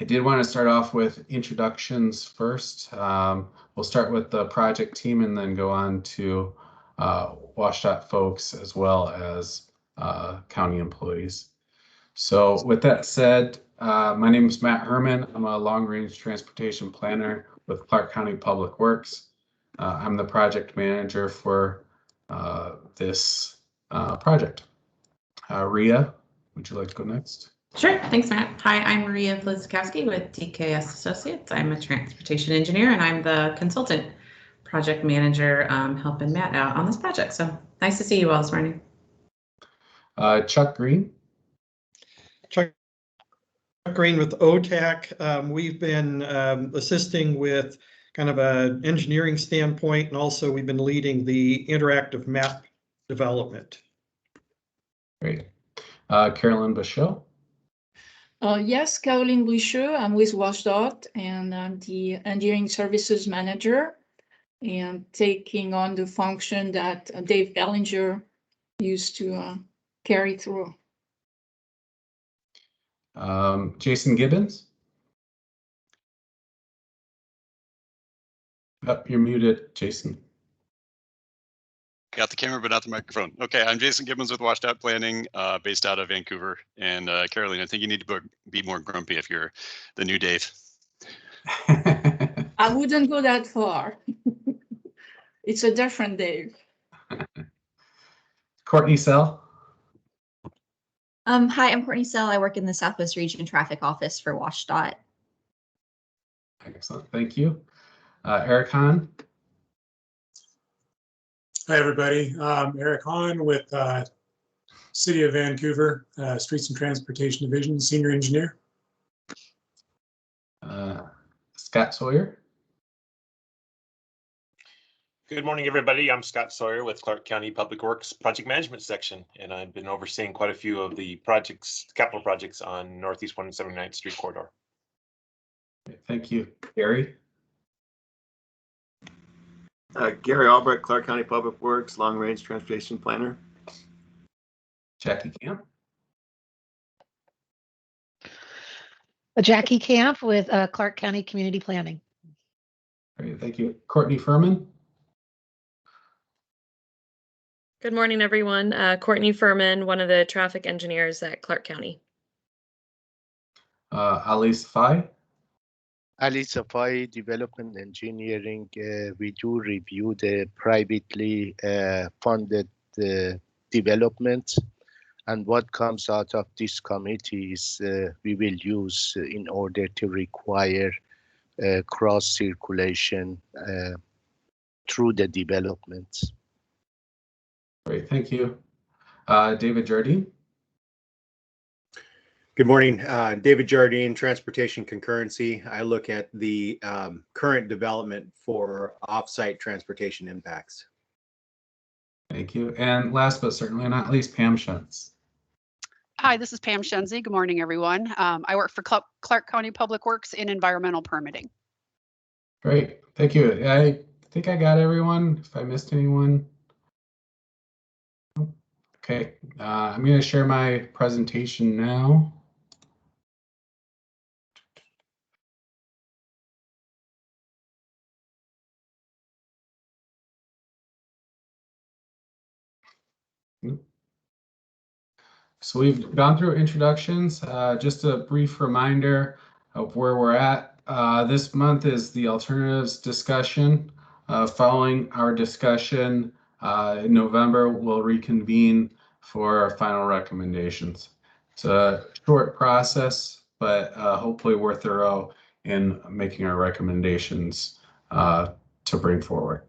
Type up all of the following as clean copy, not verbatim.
I did want to start off with introductions first. We'll start with the project team and then go on to WSDOT folks as well as county employees. So with that said, my name is Matt Herman. I'm a long-range transportation planner with Clark County Public Works. I'm the project manager for this project. Rhea, would you like to go next? Sure, thanks, Matt. Hi, I'm Maria Blizkowski with TKS Associates. I'm a transportation engineer and I'm the consultant project manager helping Matt out on this project. So nice to see you all this morning. Chuck Green. Chuck Green with OTAC. We've been assisting with kind of an engineering standpoint, and also we've been leading the interactive map development. Great. Carolyn Bachot. Yes, Caroline Boucheux. I'm with WSDOT and I'm the engineering services manager and taking on the function that Dave Bellinger used to carry through. Jason Gibbons. Oh, you're muted, Jason. Got the camera, but not the microphone. Okay, I'm Jason Gibbons with WSDOT Planning, based out of Vancouver. And Caroline, I think you need to be more grumpy if you're the new Dave. I wouldn't go that far. It's a different Dave. Courtney Sell. Hi, I'm Courtney Sell. I work in the Southwest Region Traffic Office for WSDOT. Excellent, thank you. Eric Hahn. Hi, everybody. Eric Hahn with City of Vancouver, Streets and Transportation Division, Senior Engineer. Scott Sawyer. Good morning, everybody. I'm Scott Sawyer with Clark County Public Works Project Management Section, and I've been overseeing quite a few of the projects, capital projects on Northeast 179th Street corridor. Thank you. Gary. Gary Albrecht, Clark County Public Works, Long Range Transportation Planner. Jackie Camp. Jackie Camp with Clark County Community Planning. Great, thank you. Courtney Furman. Good morning, everyone. Courtney Furman, one of the traffic engineers at Clark County. Ali Safai. Ali Safai, Development Engineering. We do review the privately funded development, and what comes out of this committee is we will use in order to require cross circulation through the development. Great, thank you. David Jardine. Good morning, David Jardine, Transportation Concurrency. I look at the current development for off-site transportation impacts. Thank you. And last but certainly not least, Pam Shentz. Hi, this is Pam Shenzi. Good morning, everyone. I work for Clark County Public Works in environmental permitting. Great, thank you. I think I got everyone. If I missed anyone. Okay, I'm going to share my presentation now. So we've gone through introductions, just a brief reminder of where we're at. This month is the alternatives discussion. Following our discussion in November, we'll reconvene for our final recommendations. It's a short process, but hopefully we're thorough in making our recommendations to bring forward.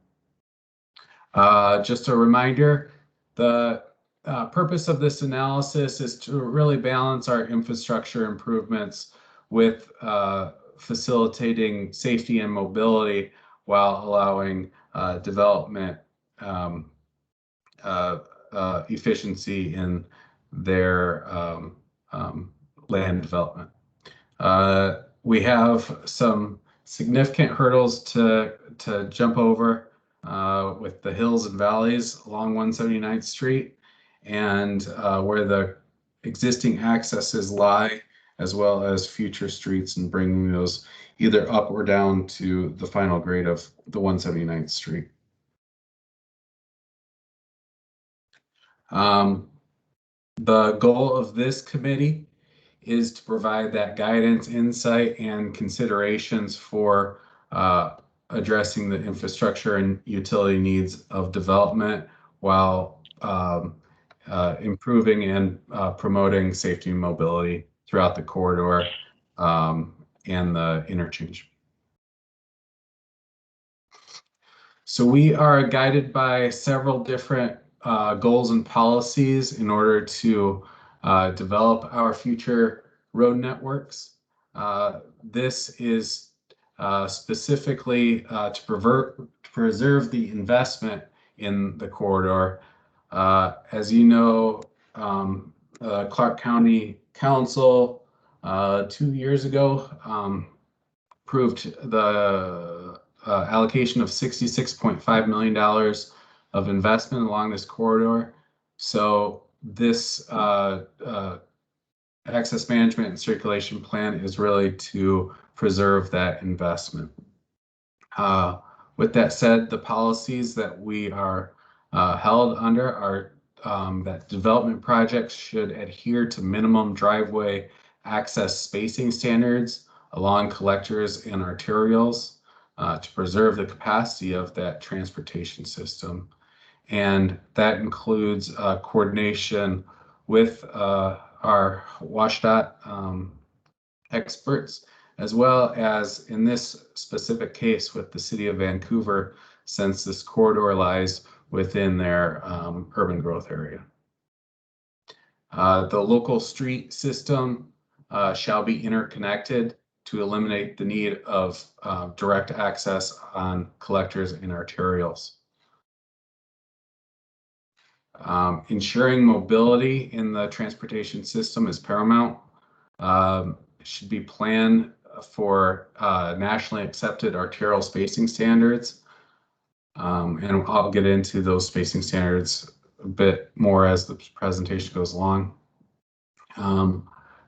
Just a reminder, the purpose of this analysis is to really balance our infrastructure improvements with facilitating safety and mobility while allowing development efficiency in their land development. We have some significant hurdles to jump over with the hills and valleys along 179th Street and where the existing accesses lie, as well as future streets and bringing those either up or down to the final grade of the 179th Street. The goal of this committee is to provide that guidance, insight, and considerations for addressing the infrastructure and utility needs of development while improving and promoting safety and mobility throughout the corridor and the interchange. So we are guided by several different goals and policies in order to develop our future road networks. This is specifically to preserve the investment in the corridor. As you know, Clark County Council 2 years ago approved the allocation of $66.5 million of investment along this corridor. So this access management and circulation plan is really to preserve that investment. With that said, the policies that we are held under are that development projects should adhere to minimum driveway access spacing standards along collectors and arterials to preserve the capacity of that transportation system. And that includes coordination with our WSDOT experts, as well as in this specific case with the City of Vancouver, since this corridor lies within their urban growth area. The local street system shall be interconnected to eliminate the need of direct access on collectors and arterials. Ensuring mobility in the transportation system is paramount. It should be planned for nationally accepted arterial spacing standards. And I'll get into those spacing standards a bit more as the presentation goes along.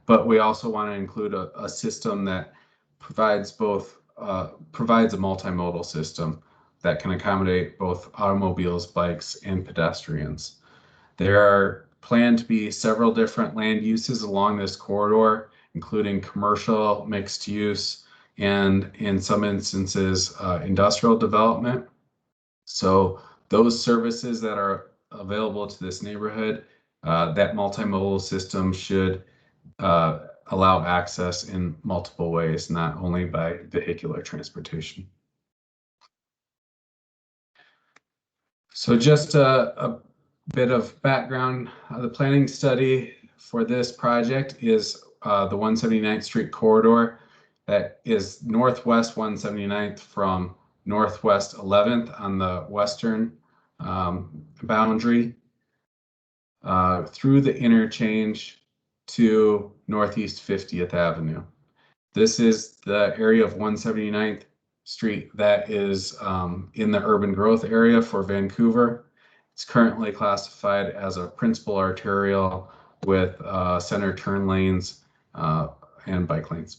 But we also want to include a system that provides both provides a multimodal system that can accommodate both automobiles, bikes, and pedestrians. There are planned to be several different land uses along this corridor, including commercial, mixed use, and in some instances, industrial development. So those services that are available to this neighborhood, that multimodal system should allow access in multiple ways, not only by vehicular transportation. So just a bit of background. The planning study for this project is the 179th Street corridor that is northwest 179th from northwest 11th on the western boundary through the interchange to northeast 50th Avenue. This is the area of 179th Street that is in the urban growth area for Vancouver. It's currently classified as a principal arterial with center turn lanes and bike lanes.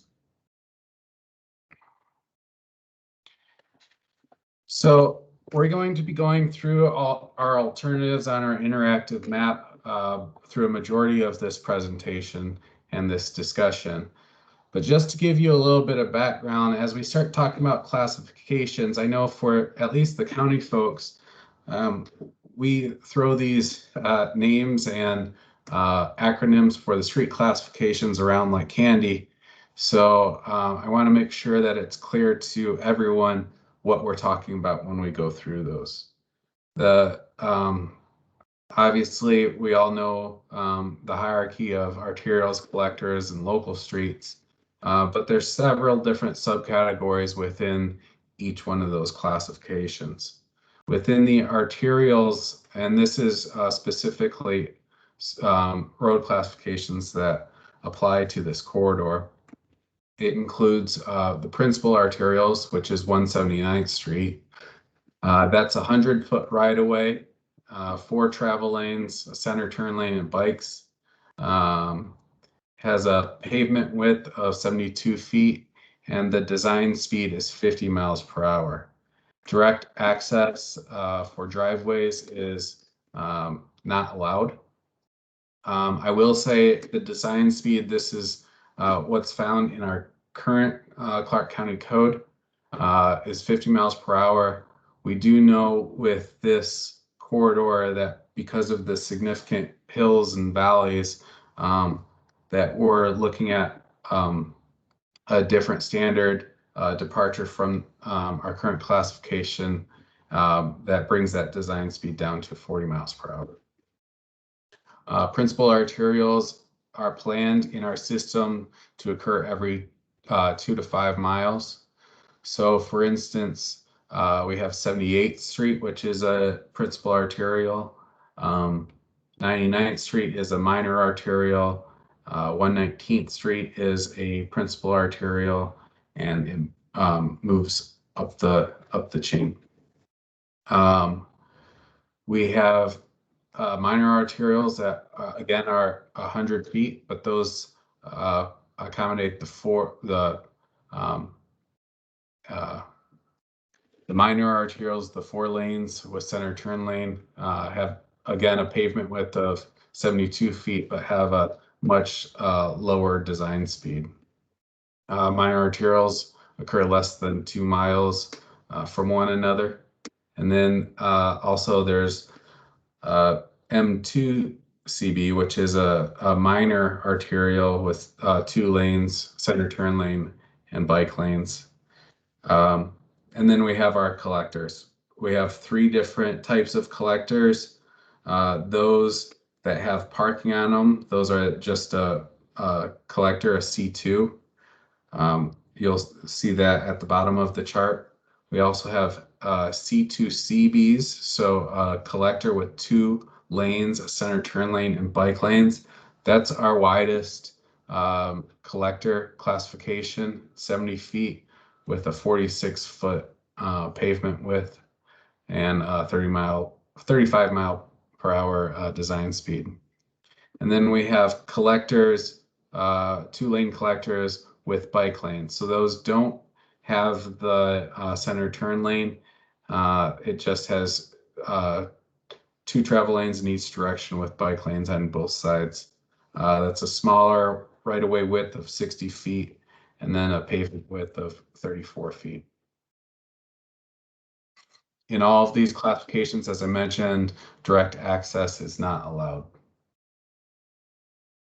So we're going to be going through all our alternatives on our interactive map through a majority of this presentation and this discussion. But just to give you a little bit of background, as we start talking about classifications, I know for at least the county folks, we throw these names and acronyms for the street classifications around like candy. So I want to make sure that it's clear to everyone what we're talking about when we go through those. Obviously, we all know the hierarchy of arterials, collectors, and local streets, but there's several different subcategories within each one of those classifications. Within the arterials, and this is specifically road classifications that apply to this corridor, it includes the principal arterials, which is 179th Street. That's 100-foot right-of-way, 4 travel lanes, a center turn lane, and bikes. has a pavement width of 72 feet, and the design speed is 50 miles per hour. Direct access for driveways is not allowed. I will say the design speed, this is what's found in our current Clark County code, is 50 miles per hour. We do know with this corridor that because of the significant hills and valleys, that we're looking at a different standard departure from our current classification that brings that design speed down to 40 miles per hour. Principal arterials are planned in our system to occur every 2 to 5 miles. So for instance, we have 78th Street, which is a principal arterial. 99th Street is a minor arterial. 119th Street is a principal arterial, and it moves up the chain. We have minor arterials that again are 100 feet, but those accommodate the minor arterials, the 4 lanes with center turn lane, have again a pavement width of 72 feet, but have a much lower design speed. Minor arterials occur less than 2 miles from one another. And then also there's M2 CB, which is a minor arterial with 2 lanes, center turn lane, and bike lanes. And then we have our collectors. We have 3 different types of collectors. Those that have parking on them, those are just a collector, a C2. You'll see that at the bottom of the chart. We also have C2 CBs, so a collector with 2 lanes, a center turn lane, and bike lanes. That's our widest collector classification, 70 feet with a 46-foot pavement width and 35 mile per hour design speed. And then we have collectors, 2-lane collectors with bike lanes. So those don't have the center turn lane. It just has 2 travel lanes in each direction with bike lanes on both sides. That's a smaller right-of-way width of 60 feet and then a pavement width of 34 feet. In all of these classifications, as I mentioned, direct access is not allowed.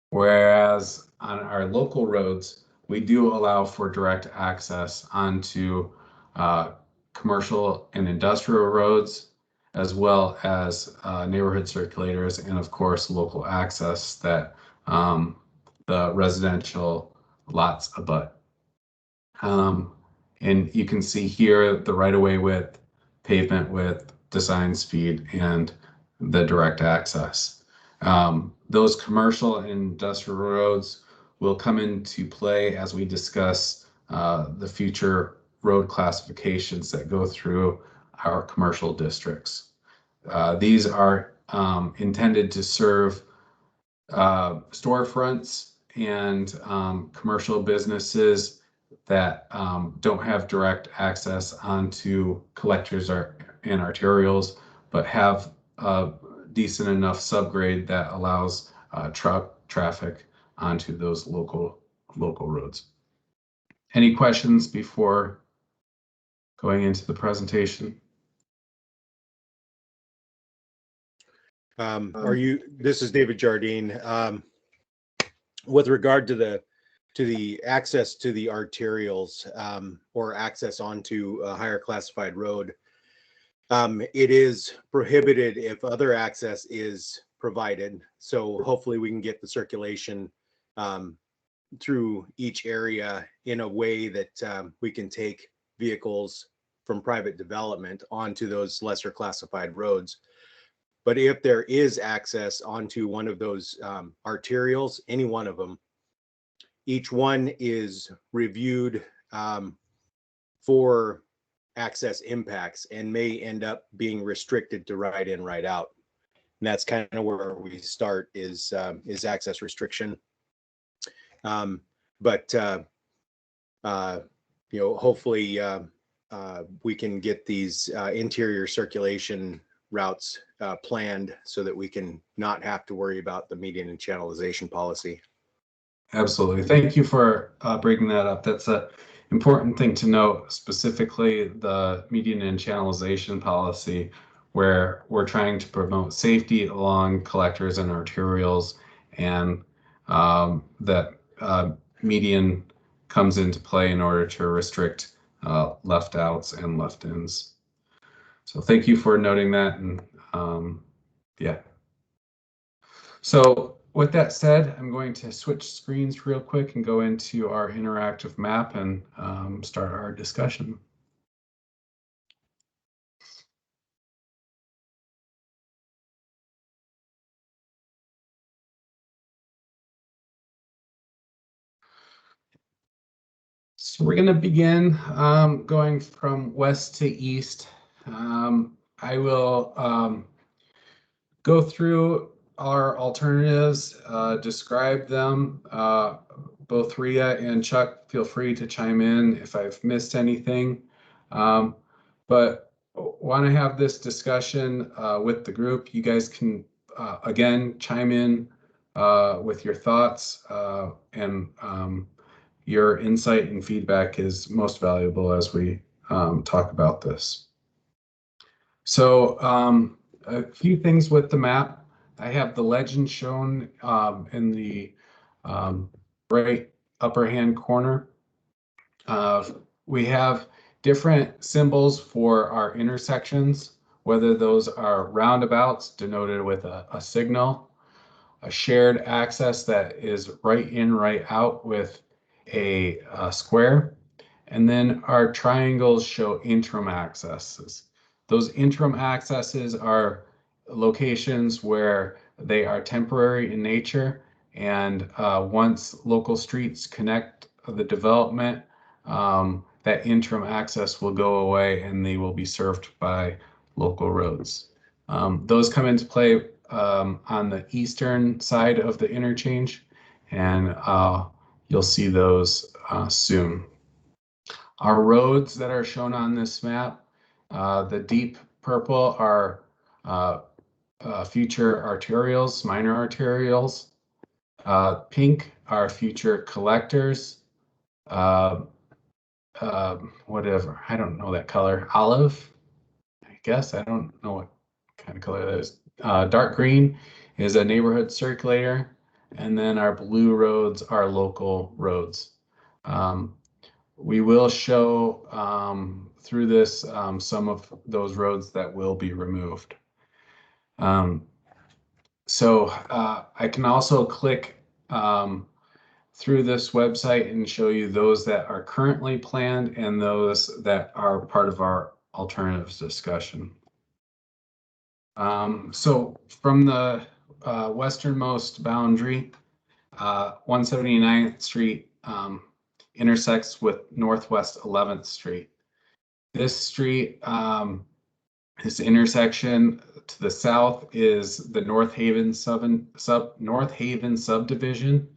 Whereas on our local roads, we do allow for direct access onto commercial and industrial roads, as well as neighborhood circulators, and of course, local access that the residential lots abut. And you can see here the right-of-way width, pavement width, design speed, and the direct access. Those commercial and industrial roads will come into play as we discuss the future road classifications that go through our commercial districts. These are intended to serve storefronts and commercial businesses that don't have direct access onto collectors and arterials, but have a decent enough subgrade that allows truck traffic onto those local roads. Any questions before going into the presentation? This is David Jardine. With regard to the access to the arterials or access onto a higher classified road, it is prohibited if other access is provided. So hopefully we can get the circulation through each area in a way that we can take vehicles from private development onto those lesser classified roads. But if there is access onto one of those arterials, any one of them, each one is reviewed for access impacts and may end up being restricted to right in, right out. And that's kind of where we start is access restriction. But hopefully we can get these interior circulation routes planned so that we can not have to worry about the median and channelization policy. Absolutely. Thank you for bringing that up. That's an important thing to note, specifically the median and channelization policy, where we're trying to promote safety along collectors and arterials, and that median comes into play in order to restrict left outs and left ins. So thank you for noting that. And yeah. So with that said, I'm going to switch screens real quick and go into our interactive map and start our discussion. So we're going to begin going from west to east. I will go through our alternatives, describe them. Both Rhea and Chuck, feel free to chime in if I've missed anything. But want to have this discussion with the group. You guys can, again, chime in with your thoughts, and your insight and feedback is most valuable as we talk about this. So a few things with the map. I have the legend shown in the right upper hand corner. We have different symbols for our intersections, whether those are roundabouts denoted with a signal, a shared access that is right in, right out with a square, and then our triangles show interim accesses. Those interim accesses are locations where they are temporary in nature, and once local streets connect the development, that interim access will go away and they will be served by local roads. Those come into play on the eastern side of the interchange, and you'll see those soon. Our roads that are shown on this map, the deep purple are future arterials, minor arterials. Pink are future collectors. Whatever, I don't know that color. Olive, I guess, I don't know what kind of color that is. Dark green is a neighborhood circulator, and then our blue roads are local roads. We will show through this some of those roads that will be removed. So I can also click through this website and show you those that are currently planned and those that are part of our alternatives discussion. So from the westernmost boundary, 179th Street intersects with Northwest 11th Street. This street, this intersection to the south is the North Haven subdivision.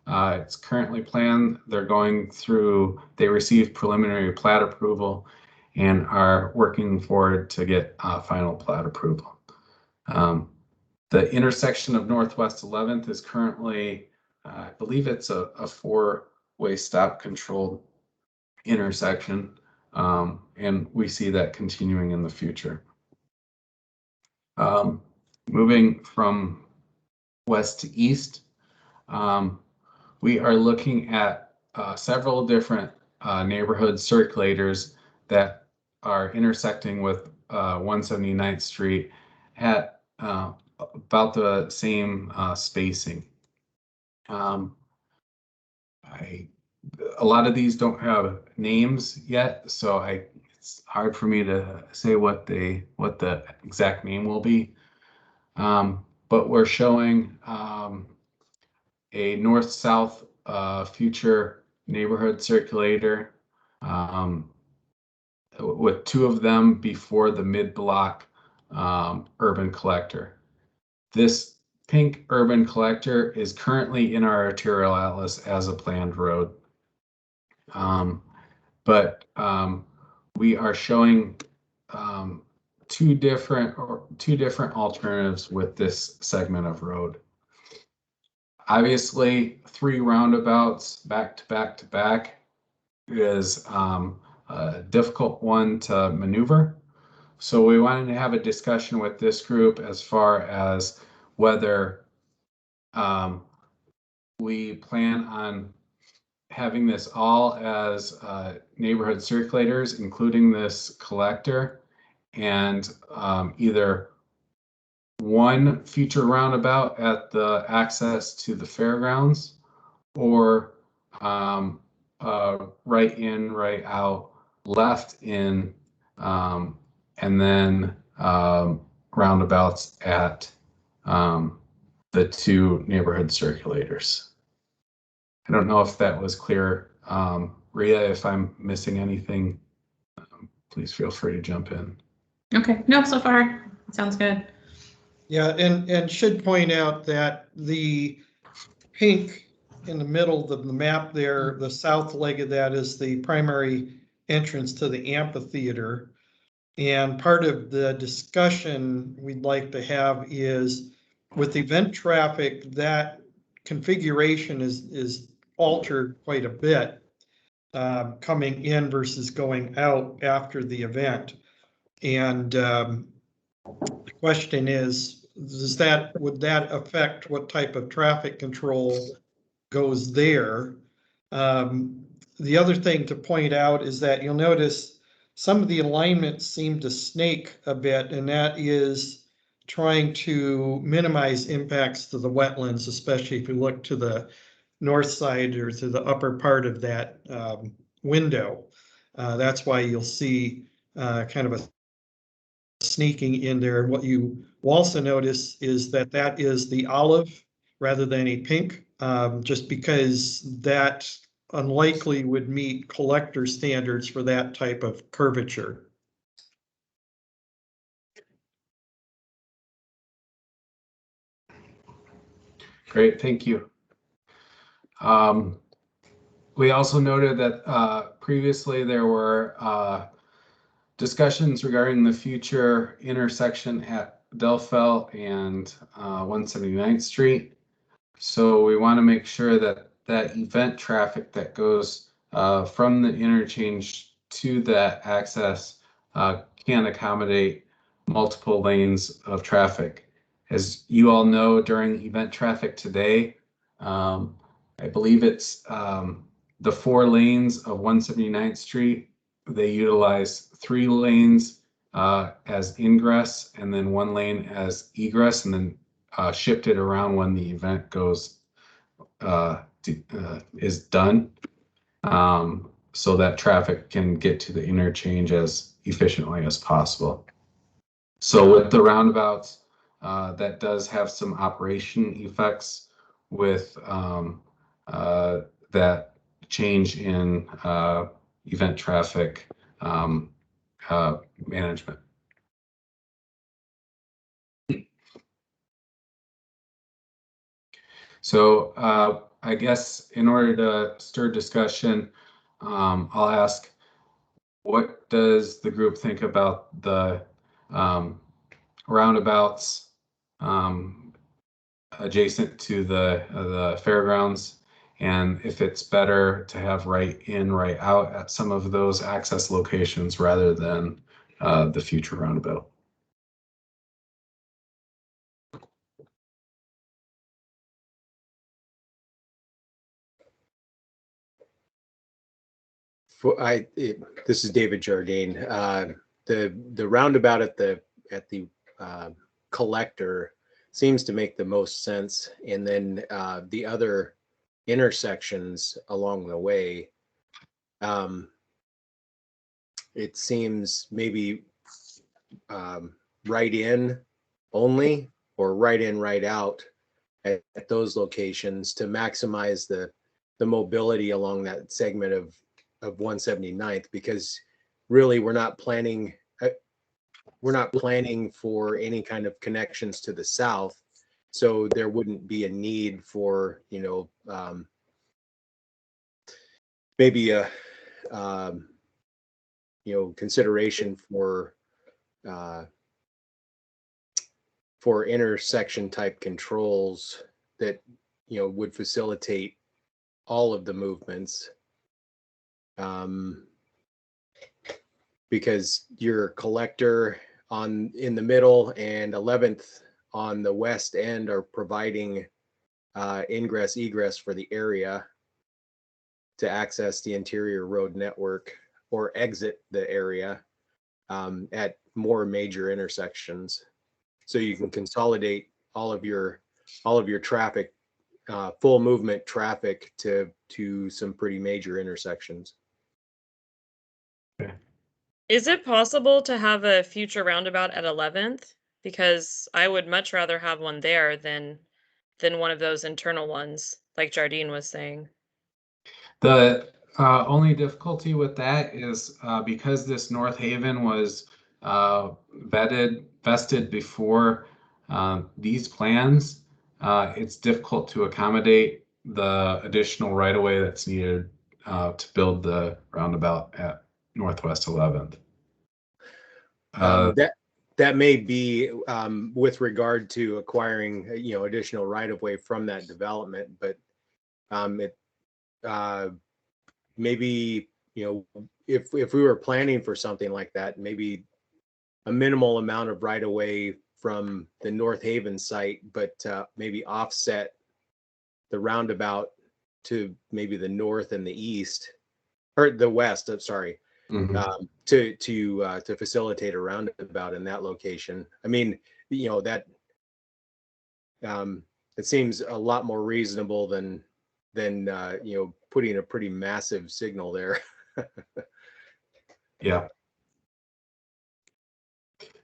It's currently planned. They're going through, they received preliminary plat approval and are working forward to get final plat approval. The intersection of Northwest 11th is currently, I believe it's a four-way stop controlled intersection, and we see that continuing in the future. Moving from west to east, we are looking at several different neighborhood circulators that are intersecting with 179th Street at about the same spacing. A lot of these don't have names yet, so it's hard for me to say what the exact name will be. But we're showing a north-south future neighborhood circulator with two of them before the mid-block urban collector. This pink urban collector is currently in our arterial atlas as a planned road. But we are showing two different alternatives with this segment of road. Obviously, 3 roundabouts back to back to back is a difficult one to maneuver. So we wanted to have a discussion with this group as far as whether we plan on having this all as neighborhood circulators, including this collector, and either one future roundabout at the access to the fairgrounds, or right in, right out, left in, and then roundabouts at the 2 neighborhood circulators. I don't know if that was clear. Rhea, if I'm missing anything, please feel free to jump in. Okay, no, so far it sounds good. Yeah, and should point out that the pink in the middle of the map there, the south leg of that is the primary entrance to the amphitheater. And part of the discussion we'd like to have is with event traffic, that configuration is altered quite a bit, coming in versus going out after the event. And the question is, would that affect what type of traffic control goes there? The other thing to point out is that you'll notice some of the alignments seem to snake a bit, and that is trying to minimize impacts to the wetlands, especially if you look to the north side or to the upper part of that window. That's why you'll see kind of a sneaking in there. What you will also notice is that that is the olive rather than a pink, just because that unlikely would meet collector standards for that type of curvature. Great, thank you. We also noted that previously there were discussions regarding the future intersection at Delphi and 179th Street. So we want to make sure that that event traffic that goes from the interchange to that access can accommodate multiple lanes of traffic. As you all know, during event traffic today, I believe it's the 4 lanes of 179th Street. They utilize 3 lanes as ingress and then 1 lane as egress, and then shift it around when the event goes is done, so that traffic can get to the interchange as efficiently as possible. So with the roundabouts, that does have some operation effects with that change in event traffic management. So I guess in order to stir discussion, I'll ask, what does the group think about the roundabouts adjacent to the fairgrounds, and if it's better to have right in, right out at some of those access locations rather than the future roundabout? This is David Jardine. The roundabout at the collector seems to make the most sense, and then the other intersections along the way, it seems maybe right in only, or right in, right out at those locations to maximize the mobility along that segment of 179th, because really we're not planning for any kind of connections to the south. So there wouldn't be a need for, maybe a, consideration for intersection type controls that, would facilitate all of the movements. Because your collector in the middle and 11th on the west end are providing ingress egress for the area to access the interior road network or exit the area at more major intersections. So you can consolidate all of your traffic, full movement traffic to some pretty major intersections. Is it possible to have a future roundabout at 11th? Because I would much rather have one there than one of those internal ones, like Jardine was saying. The only difficulty with that is because this North Haven was vested before these plans, it's difficult to accommodate the additional right-of-way that's needed to build the roundabout at Northwest 11th. That may be with regard to acquiring, additional right-of-way from that development, but it maybe, if we were planning for something like that, maybe a minimal amount of right-of-way from the North Haven site, but maybe offset the roundabout to maybe the north and the east, or the west. I'm sorry, to facilitate a roundabout in that location. I mean, that it seems a lot more reasonable than putting a pretty massive signal there. Yeah.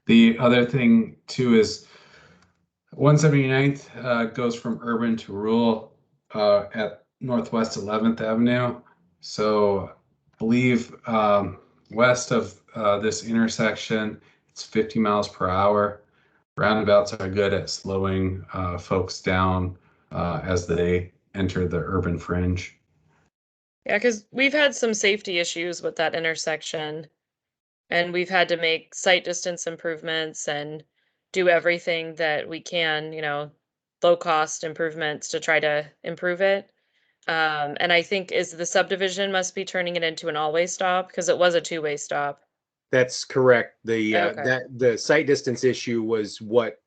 The other thing too is 179th goes from urban to rural at Northwest 11th Avenue. So I believe west of this intersection, it's 50 miles per hour. Roundabouts are good at slowing folks down as they enter the urban fringe. Yeah, because we've had some safety issues with that intersection, and we've had to make sight distance improvements and do everything that we can, low cost improvements to try to improve it. And I think the subdivision must be turning it into an all-way stop because it was a two-way stop. That's correct. Okay. The sight distance issue was what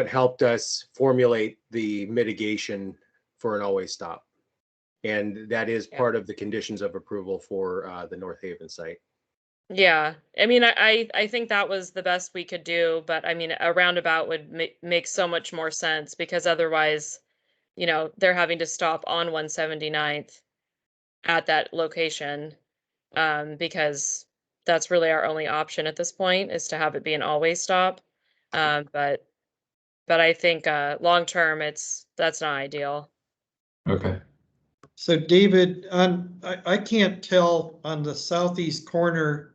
helped us formulate the mitigation for an all-way stop, and that is part of the conditions of approval for the North Haven site. Yeah, I mean, I think that was the best we could do, but I mean, a roundabout would make so much more sense because otherwise, they're having to stop on 179th at that location, because that's really our only option at this point is to have it be an all-way stop. But I think long term, that's not ideal. Okay. So David, I can't tell on the southeast corner,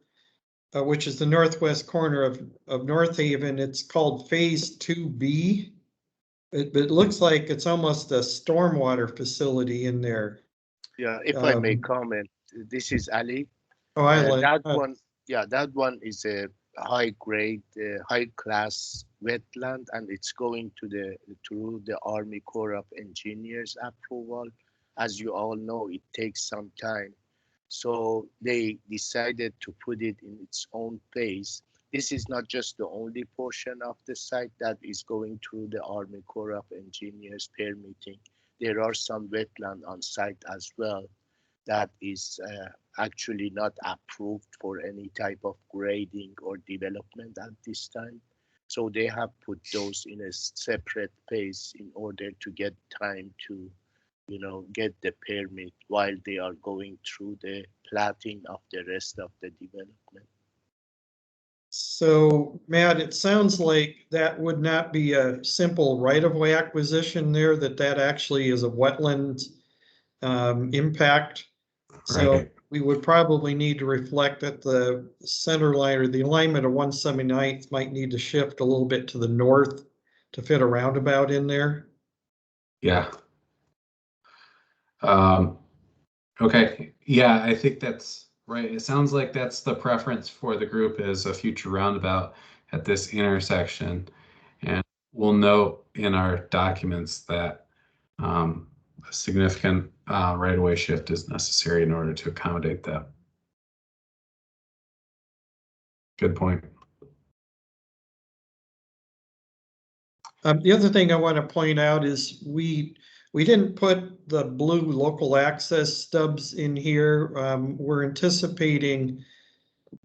which is the northwest corner of North Haven, it's called Phase 2B. It looks like it's almost a stormwater facility in there. Yeah, if I may comment, this is Ali. Oh, I like that one. Yeah, that one is a high grade, high class wetland, and it's going through the Army Corps of Engineers approval. As you all know, it takes some time. So they decided to put it in its own phase. This is not just the only portion of the site that is going through the Army Corps of Engineers permitting. There are some wetland on site as well that is actually not approved for any type of grading or development at this time. So they have put those in a separate phase in order to get time to, get the permit while they are going through the platting of the rest of the development. So, Matt, it sounds like that would not be a simple right-of-way acquisition there, that actually is a wetland impact. So Right. we would probably need to reflect that the center line or the alignment of 179th might need to shift a little bit to the north to fit a roundabout in there. Yeah. Okay. Yeah, I think that's right. It sounds like that's the preference for the group, is a future roundabout at this intersection. And we'll note in our documents that a significant right-of-way shift is necessary in order to accommodate that. Good point. The other thing I want to point out is we didn't put the blue local access stubs in here. We're anticipating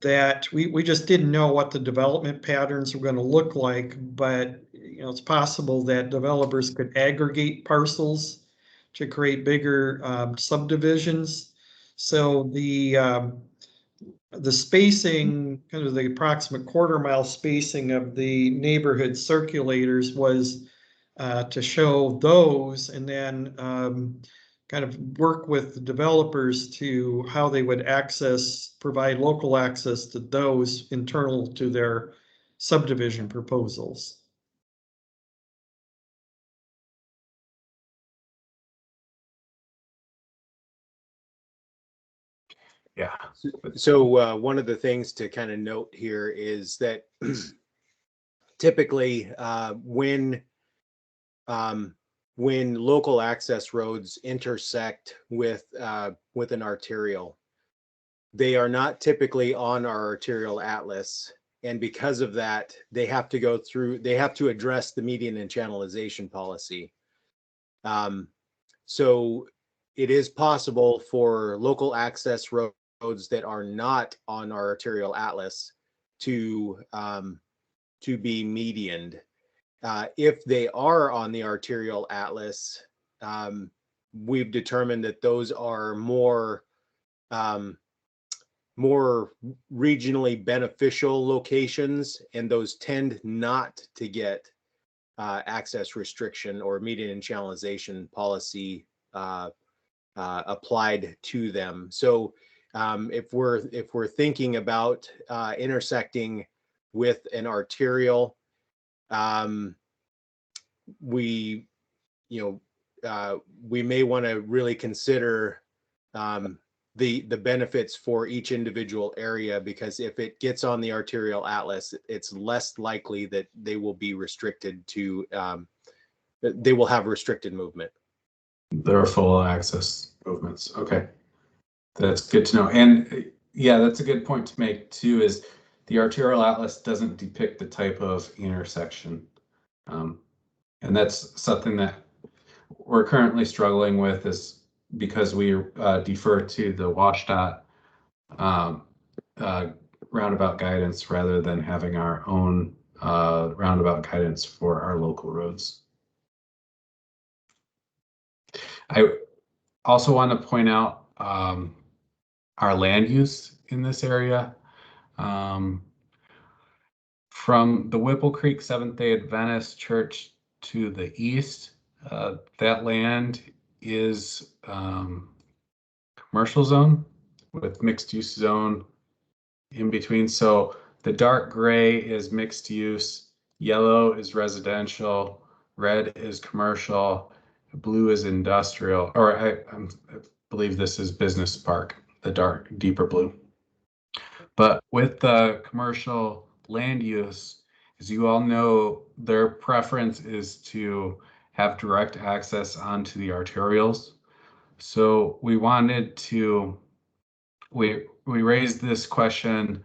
that we just didn't know what the development patterns were going to look like, but it's possible that developers could aggregate parcels to create bigger subdivisions. So the spacing, kind of the approximate quarter-mile spacing of the neighborhood circulators was to show those, and then kind of work with the developers to how they would provide local access to those internal to their subdivision proposals. Yeah. So one of the things to kind of note here is that typically when local access roads intersect with an arterial, they are not typically on our arterial atlas. And because of that, they have to address the median and channelization policy. So it is possible for local access roads that are not on our arterial atlas to be medianed. If they are on the arterial atlas, we've determined that those are more regionally beneficial locations, and those tend not to get access restriction or median and channelization policy applied to them. So if we're thinking about intersecting with an arterial, we may want to really consider the benefits for each individual area, because if it gets on the arterial atlas, it's less likely that they will be restricted to they will have restricted movement. There are full access movements. Okay, that's good to know. And yeah, that's a good point to make too, is the arterial atlas doesn't depict the type of intersection. And that's something that we're currently struggling with, is because we defer to the WSDOT roundabout guidance rather than having our own roundabout guidance for our local roads. I also want to point out our land use in this area. From the Whipple Creek Seventh-day Adventist Church to the east, that land is commercial zone with mixed use zone in between. So the dark gray is mixed use, yellow is residential, red is commercial, blue is industrial, or I believe this is business park, the dark, deeper blue. But with the commercial land use, as you all know, their preference is to have direct access onto the arterials. So we wanted to, we raised this question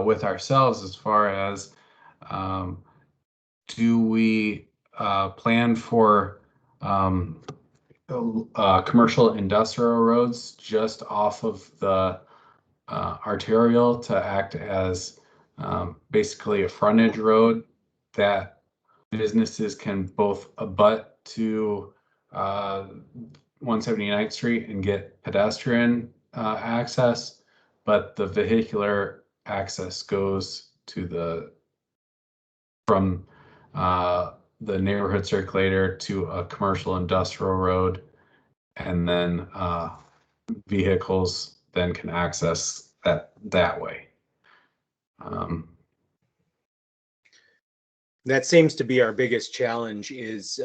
with ourselves as far as do we plan for commercial industrial roads just off of the arterial to act as basically a frontage road that businesses can both abut to 179th Street and get pedestrian access, but the vehicular access goes to from the neighborhood circulator to a commercial industrial road, and then vehicles then can access that way. that seems to be our biggest challenge is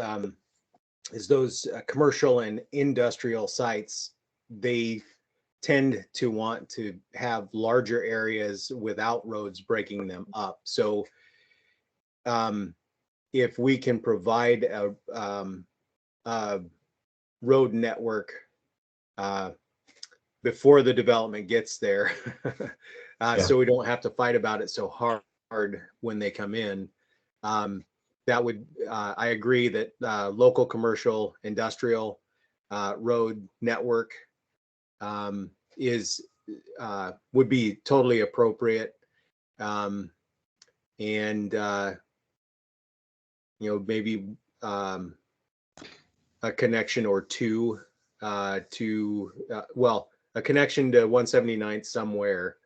those commercial and industrial sites. They tend to want to have larger areas without roads breaking them up. So if we can provide a road network before the development gets there, so we don't have to fight about it so hard when they come in, that would, I agree that local commercial industrial road network would be totally appropriate. And maybe a connection or two a connection to 179th somewhere,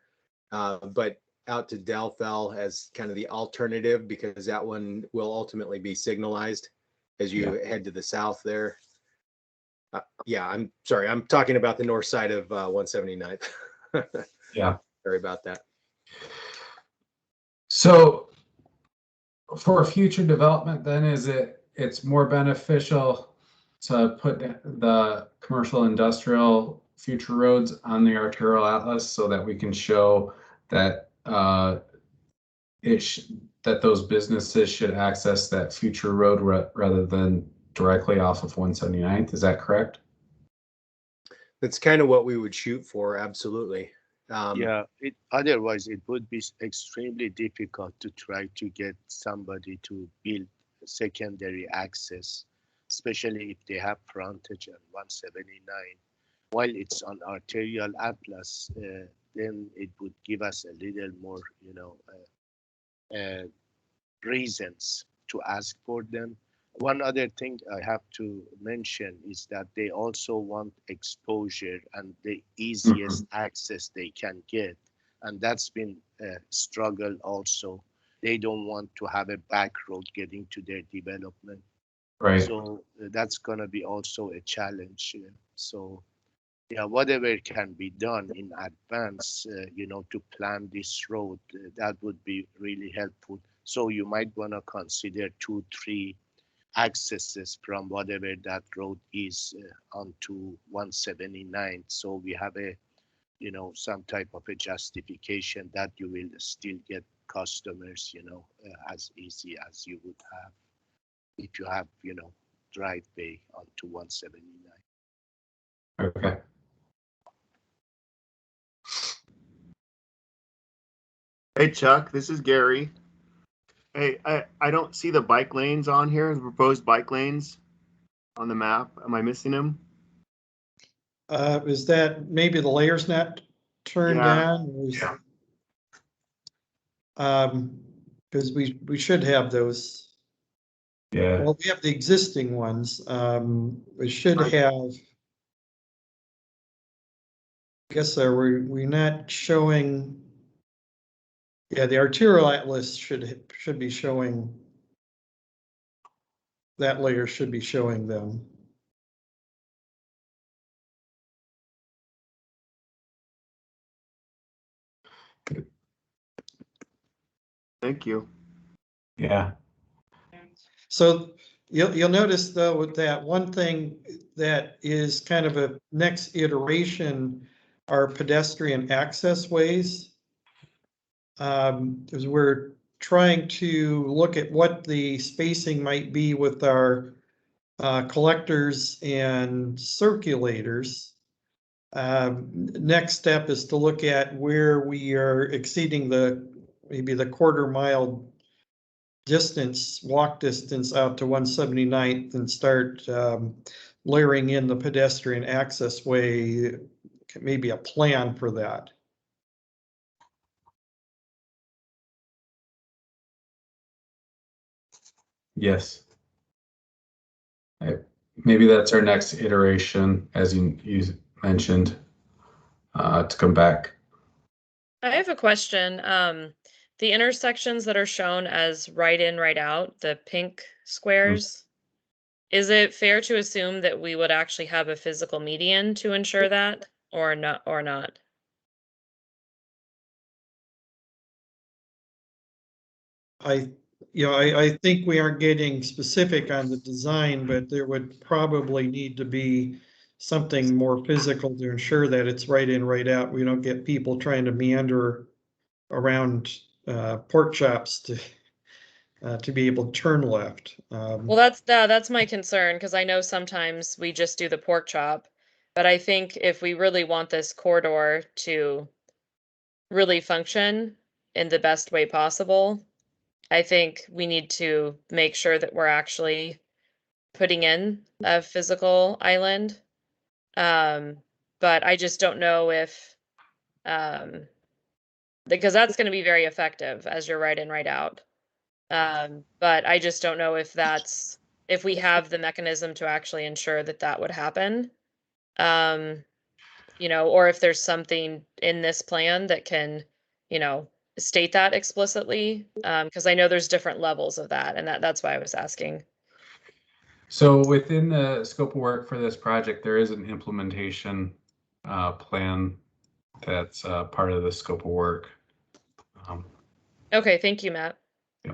but out to Delphi as kind of the alternative, because that one will ultimately be signalized as you head to the south there. I'm sorry, I'm talking about the north side of 179th. Yeah. Sorry about that. So for future development, then it's more beneficial to put the commercial industrial future roads on the arterial atlas so that we can show that that those businesses should access that future road rather than directly off of 179th. Is that correct? That's kind of what we would shoot for. Absolutely. Otherwise it would be extremely difficult to try to get somebody to build secondary access, especially if they have frontage on 179. While it's on arterial atlas, then it would give us a little more, reasons to ask for them. One other thing I have to mention is that they also want exposure and the easiest access they can get. And that's been a struggle also. They don't want to have a back road getting to their development. Right. So that's going to be also a challenge. So whatever can be done in advance, to plan this road, that would be really helpful. So you might want to consider 2-3 accesses from whatever that road is onto 179. So we have a, some type of a justification that you will still get customers, as easy as you would have if you have, driveway onto 179. Okay. Hey, Chuck, this is Gary. Hey, I don't see the bike lanes on here, the proposed bike lanes on the map. Am I missing them? Is that maybe the layer's not turned on? Because we should have those. Yeah. Well, we have the existing ones. We should have. I guess we're not showing. Yeah, the arterial atlas should be showing. That layer should be showing them. Thank you. Yeah. So you'll notice though with that one thing that is kind of a next iteration are pedestrian access ways. Because we're trying to look at what the spacing might be with our collectors and circulators. Next step is to look at where we are exceeding maybe the quarter-mile distance, walk distance out to 179th and start layering in the pedestrian access way, maybe a plan for that. Yes. Maybe that's our next iteration, as you mentioned, to come back. I have a question. The intersections that are shown as right in, right out, the pink squares, is it fair to assume that we would actually have a physical median to ensure that, or not? I you know, I think we aren't getting specific on the design, but there would probably need to be something more physical to ensure that it's right in, right out. We don't get people trying to meander around pork chops to be able to turn left. Well, that's my concern, because I know sometimes we just do the pork chop, but I think if we really want this corridor to really function in the best way possible, I think we need to make sure that we're actually putting in a physical island. But I just don't know if, because that's going to be very effective as you're right in, right out. But I just don't know if if we have the mechanism to actually ensure that that would happen. You know, or if there's something in this plan that can, you know, state that explicitly, because I know there's different levels of that, and that's why I was asking. So within the scope of work for this project, there is an implementation plan that's part of the scope of work. Okay, thank you, Matt. Yeah.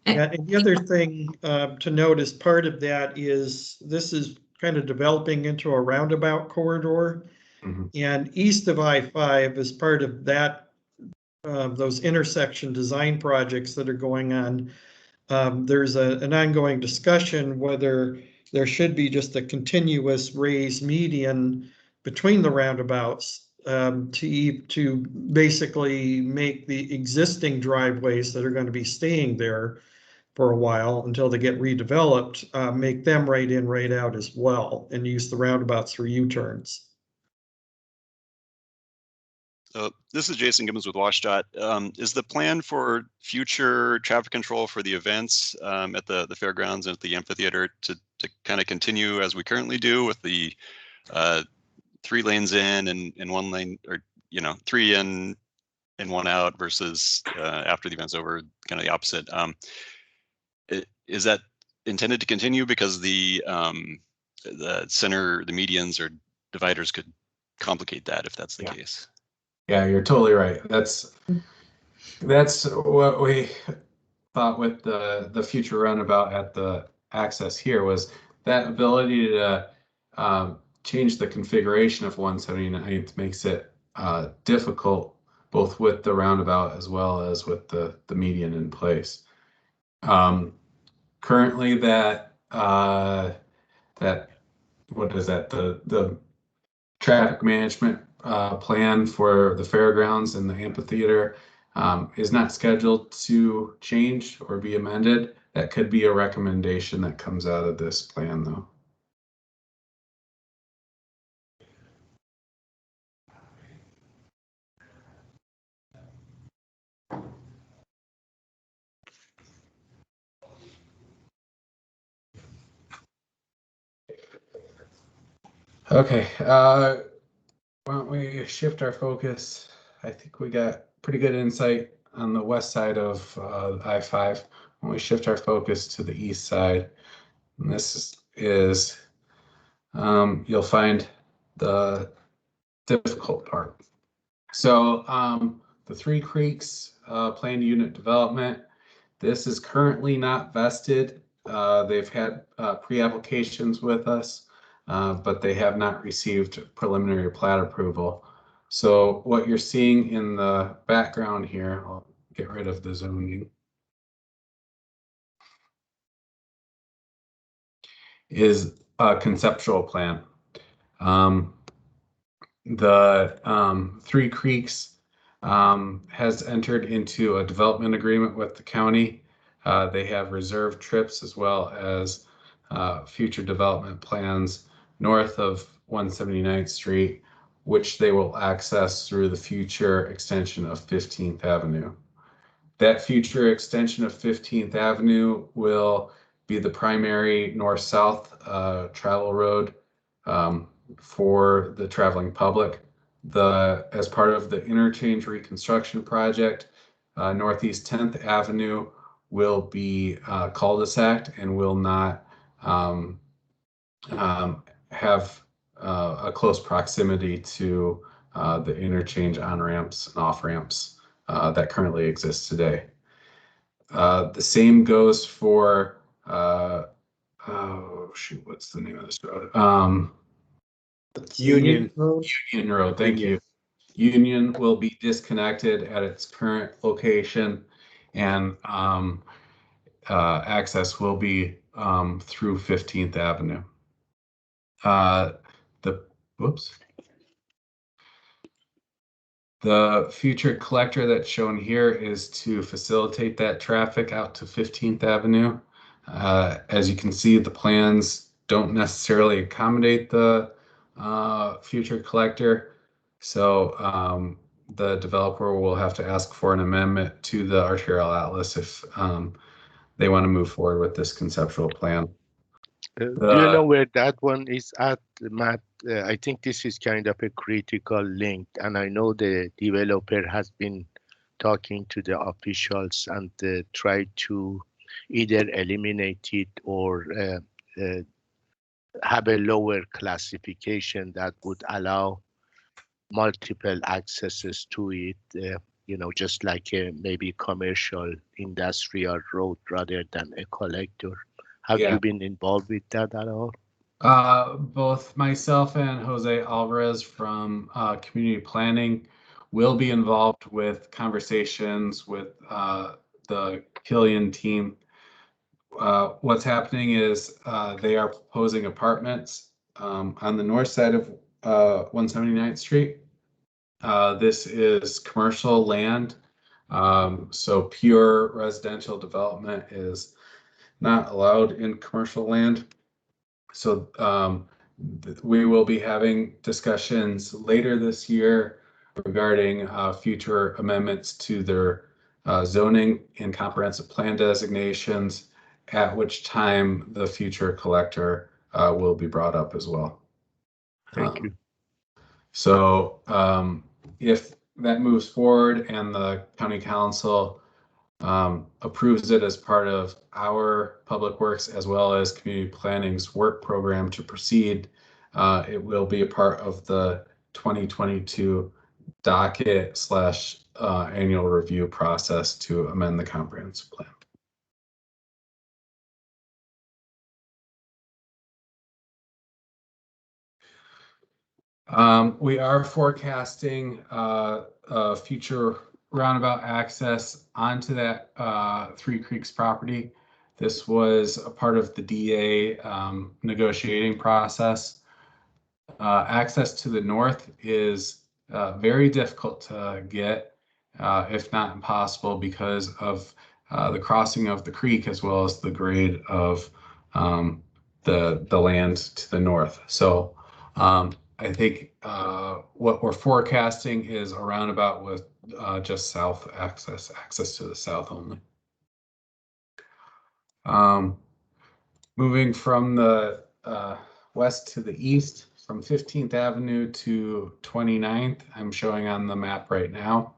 And the other thing to note as part of that is this is kind of developing into a roundabout corridor. Mm-hmm. And east of I-5 is part of that, those intersection design projects that are going on. There's an ongoing discussion whether there should be just a continuous raised median between the roundabouts to basically make the existing driveways that are going to be staying there for a while until they get redeveloped, make them right in, right out as well, and use the roundabouts for U-turns. This is Jason Gibbons with WashDOT. Is the plan for future traffic control for the events at the fairgrounds and at the amphitheater to kind of continue as we currently do with the 3 lanes in and 1 lane, or 3 in and 1 out, versus after the event's over, kind of the opposite? Is that intended to continue because the medians or dividers could complicate that if that's the case? Yeah, you're totally right. That's what we thought with the future roundabout at the access here, was that ability to change the configuration of 179th makes it difficult both with the roundabout as well as with the median in place. Currently that what is that, the traffic management plan for the fairgrounds and the amphitheater is not scheduled to change or be amended. That could be a recommendation that comes out of this plan, though. Okay, why don't we shift our focus? I think we got pretty good insight on the west side of I-5. When we shift our focus to the east side, and this is you'll find the difficult part. So the Three Creeks planned unit development, this is currently not vested. They've had pre-applications with us, but they have not received preliminary plat approval. So what you're seeing in the background here, I'll get rid of the zoning, is a conceptual plan. The Three Creeks has entered into a development agreement with the county. They have reserved trips as well as future development plans north of 179th Street, which they will access through the future extension of 15th Avenue. That future extension of 15th Avenue will be the primary north-south travel road for the traveling public. As part of the interchange reconstruction project, Northeast 10th Avenue will be cul-de-sac and will not have a close proximity to the interchange on-ramps and off-ramps that currently exist today. The same goes for, oh shoot, what's the name of this road? Union. Union Road, thank you. Union will be disconnected at its current location, and access will be through 15th Avenue. The future collector that's shown here is to facilitate that traffic out to 15th Avenue. As you can see, the plans don't necessarily accommodate the future collector. So the developer will have to ask for an amendment to the arterial atlas if they want to move forward with this conceptual plan. Do you know where that one is at, Matt? I think this is kind of a critical link, and I know the developer has been talking to the officials and try to either eliminate it or have a lower classification that would allow multiple accesses to it, you know, just like a maybe commercial industrial road rather than a collector. Have you been involved with that at all? Both myself and Jose Alvarez from community planning will be involved with conversations with the Killian team. What's happening is they are proposing apartments on the north side of 179th Street. This is commercial land, so pure residential development is not allowed in commercial land. So we will be having discussions later this year regarding future amendments to their zoning and comprehensive plan designations, at which time the future collector will be brought up as well. Thank you. So if that moves forward and the county council approves it as part of our public works as well as community planning's work program to proceed, it will be a part of the 2022 docket / annual review process to amend the comprehensive plan. We are forecasting future roundabout access onto that Three Creeks property. This was a part of the DA negotiating process. Access to the north is very difficult to get, if not impossible, because of the crossing of the creek as well as the grade of the land to the north. So I think what we're forecasting is a roundabout with just south access to the south only. Moving from the west to the east, from 15th Avenue to 29th, I'm showing on the map right now.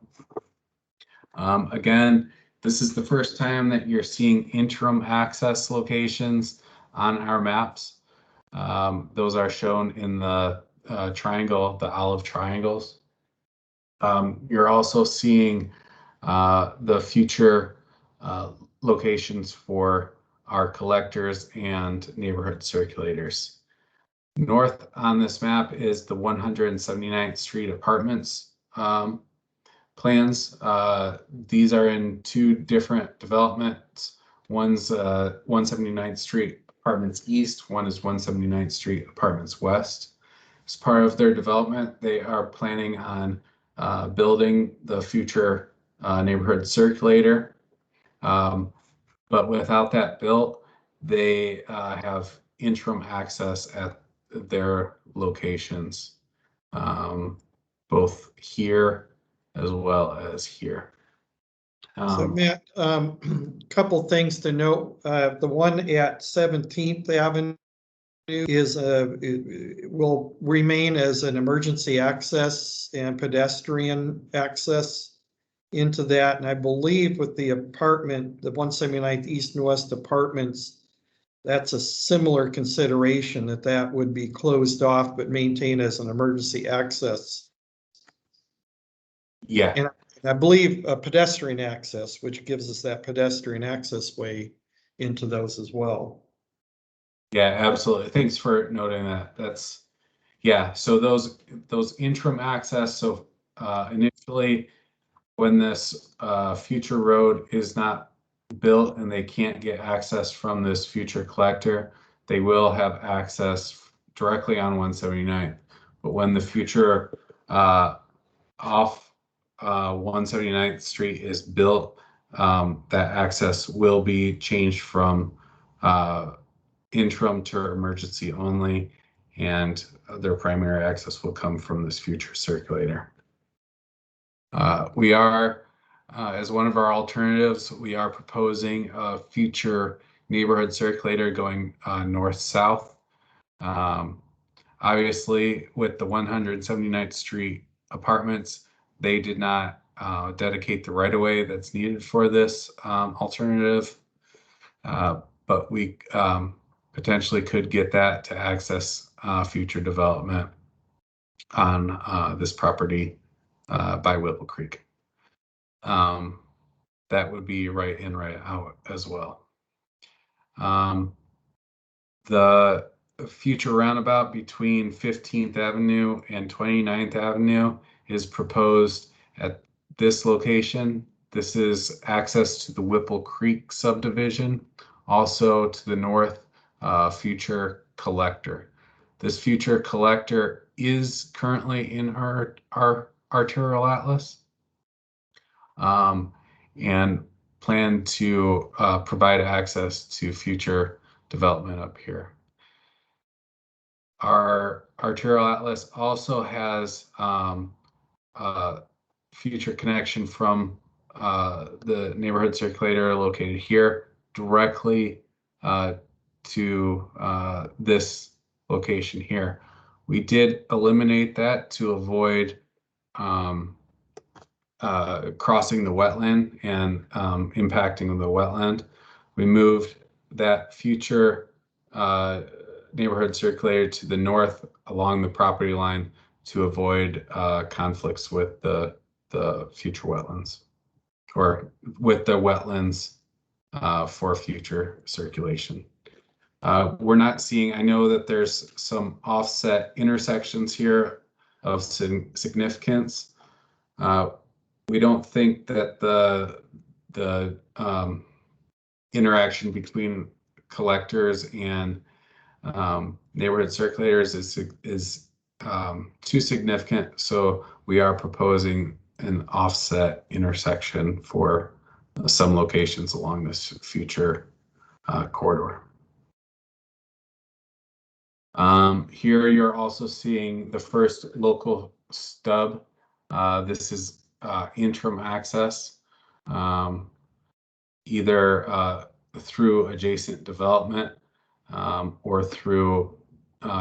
Again, this is the first time that you're seeing interim access locations on our maps. Those are shown in the triangle, the olive triangles. You're also seeing the future locations for our collectors and neighborhood circulators. North on this map is the 179th Street apartments plans. These are in two different developments. One's 179th Street Apartments East, one is 179th Street Apartments West. As part of their development, they are planning on building the future neighborhood circulator. But without that built, they have interim access at their locations, both here as well as here. So Matt, couple things to note. The one at 17th Avenue is will remain as an emergency access and pedestrian access into that. And I believe with the apartment, the 179th East and West apartments, that's a similar consideration that would be closed off but maintained as an emergency access. Yeah. And I I believe pedestrian access, which gives us that pedestrian access way into those as well. Yeah, absolutely. Thanks for noting that. That's, yeah, so those interim access, so initially when this future road is not built and they can't get access from this future collector, they will have access directly on 179th. But when the future off 179th Street is built, that access will be changed from interim to emergency only, and their primary access will come from this future circulator. We are, as one of our alternatives, we are proposing a future neighborhood circulator going north-south. Obviously, with the 179th Street apartments, they did not dedicate the right-of-way that's needed for this alternative, but we potentially could get that to access future development on this property by Whipple Creek. That would be right in, right out as well. The future roundabout between 15th Avenue and 29th Avenue is proposed at this location. This is access to the Whipple Creek subdivision, also to the north, future collector. This future collector is currently in our arterial atlas, and plan to provide access to future development up here. Our arterial atlas also has future connection from the neighborhood circulator located here directly to this location here. We did eliminate that to avoid crossing the wetland and impacting the wetland. We moved that future neighborhood circulator to the north along the property line to avoid conflicts with the future wetlands, or with the wetlands for future circulation. We're not seeing, I know that there's some offset intersections here of significance. We don't think that the interaction between collectors and neighborhood circulators is too significant, so we are proposing an offset intersection for some locations along this future corridor. Here you're also seeing the first local stub. This is interim access, either through adjacent development or through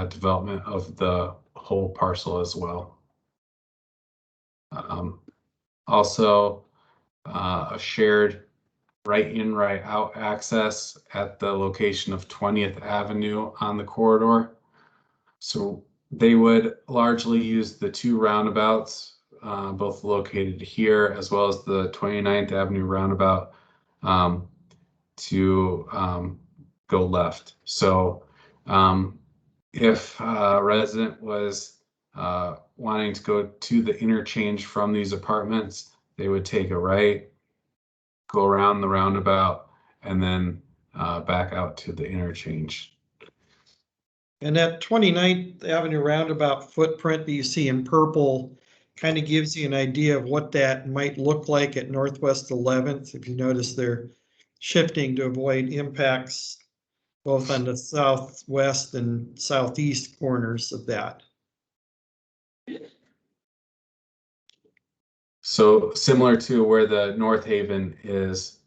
development of the whole parcel as well. Also, a shared right in, right out access at the location of 20th Avenue on the corridor. So they would largely use the two roundabouts, both located here, as well as the 29th Avenue roundabout to go left. So if a resident was wanting to go to the interchange from these apartments, they would take a right, go around the roundabout, and then back out to the interchange. And that 29th Avenue roundabout footprint that you see in purple kind of gives you an idea of what that might look like at Northwest 11th. If you notice, they're shifting to avoid impacts both on the southwest and southeast corners of that. So similar to where the North Haven is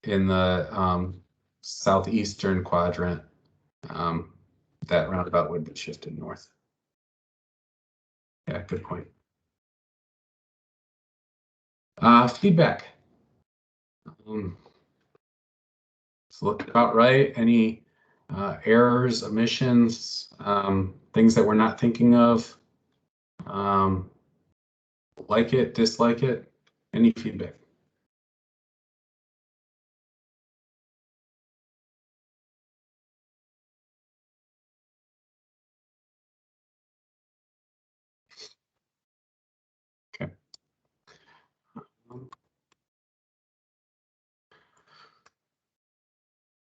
in the southeastern quadrant, that roundabout would be shifted north. Yeah, good point. Feedback. So look about right. Any errors, omissions, things that we're not thinking of? Like it, dislike it? Any feedback? Okay.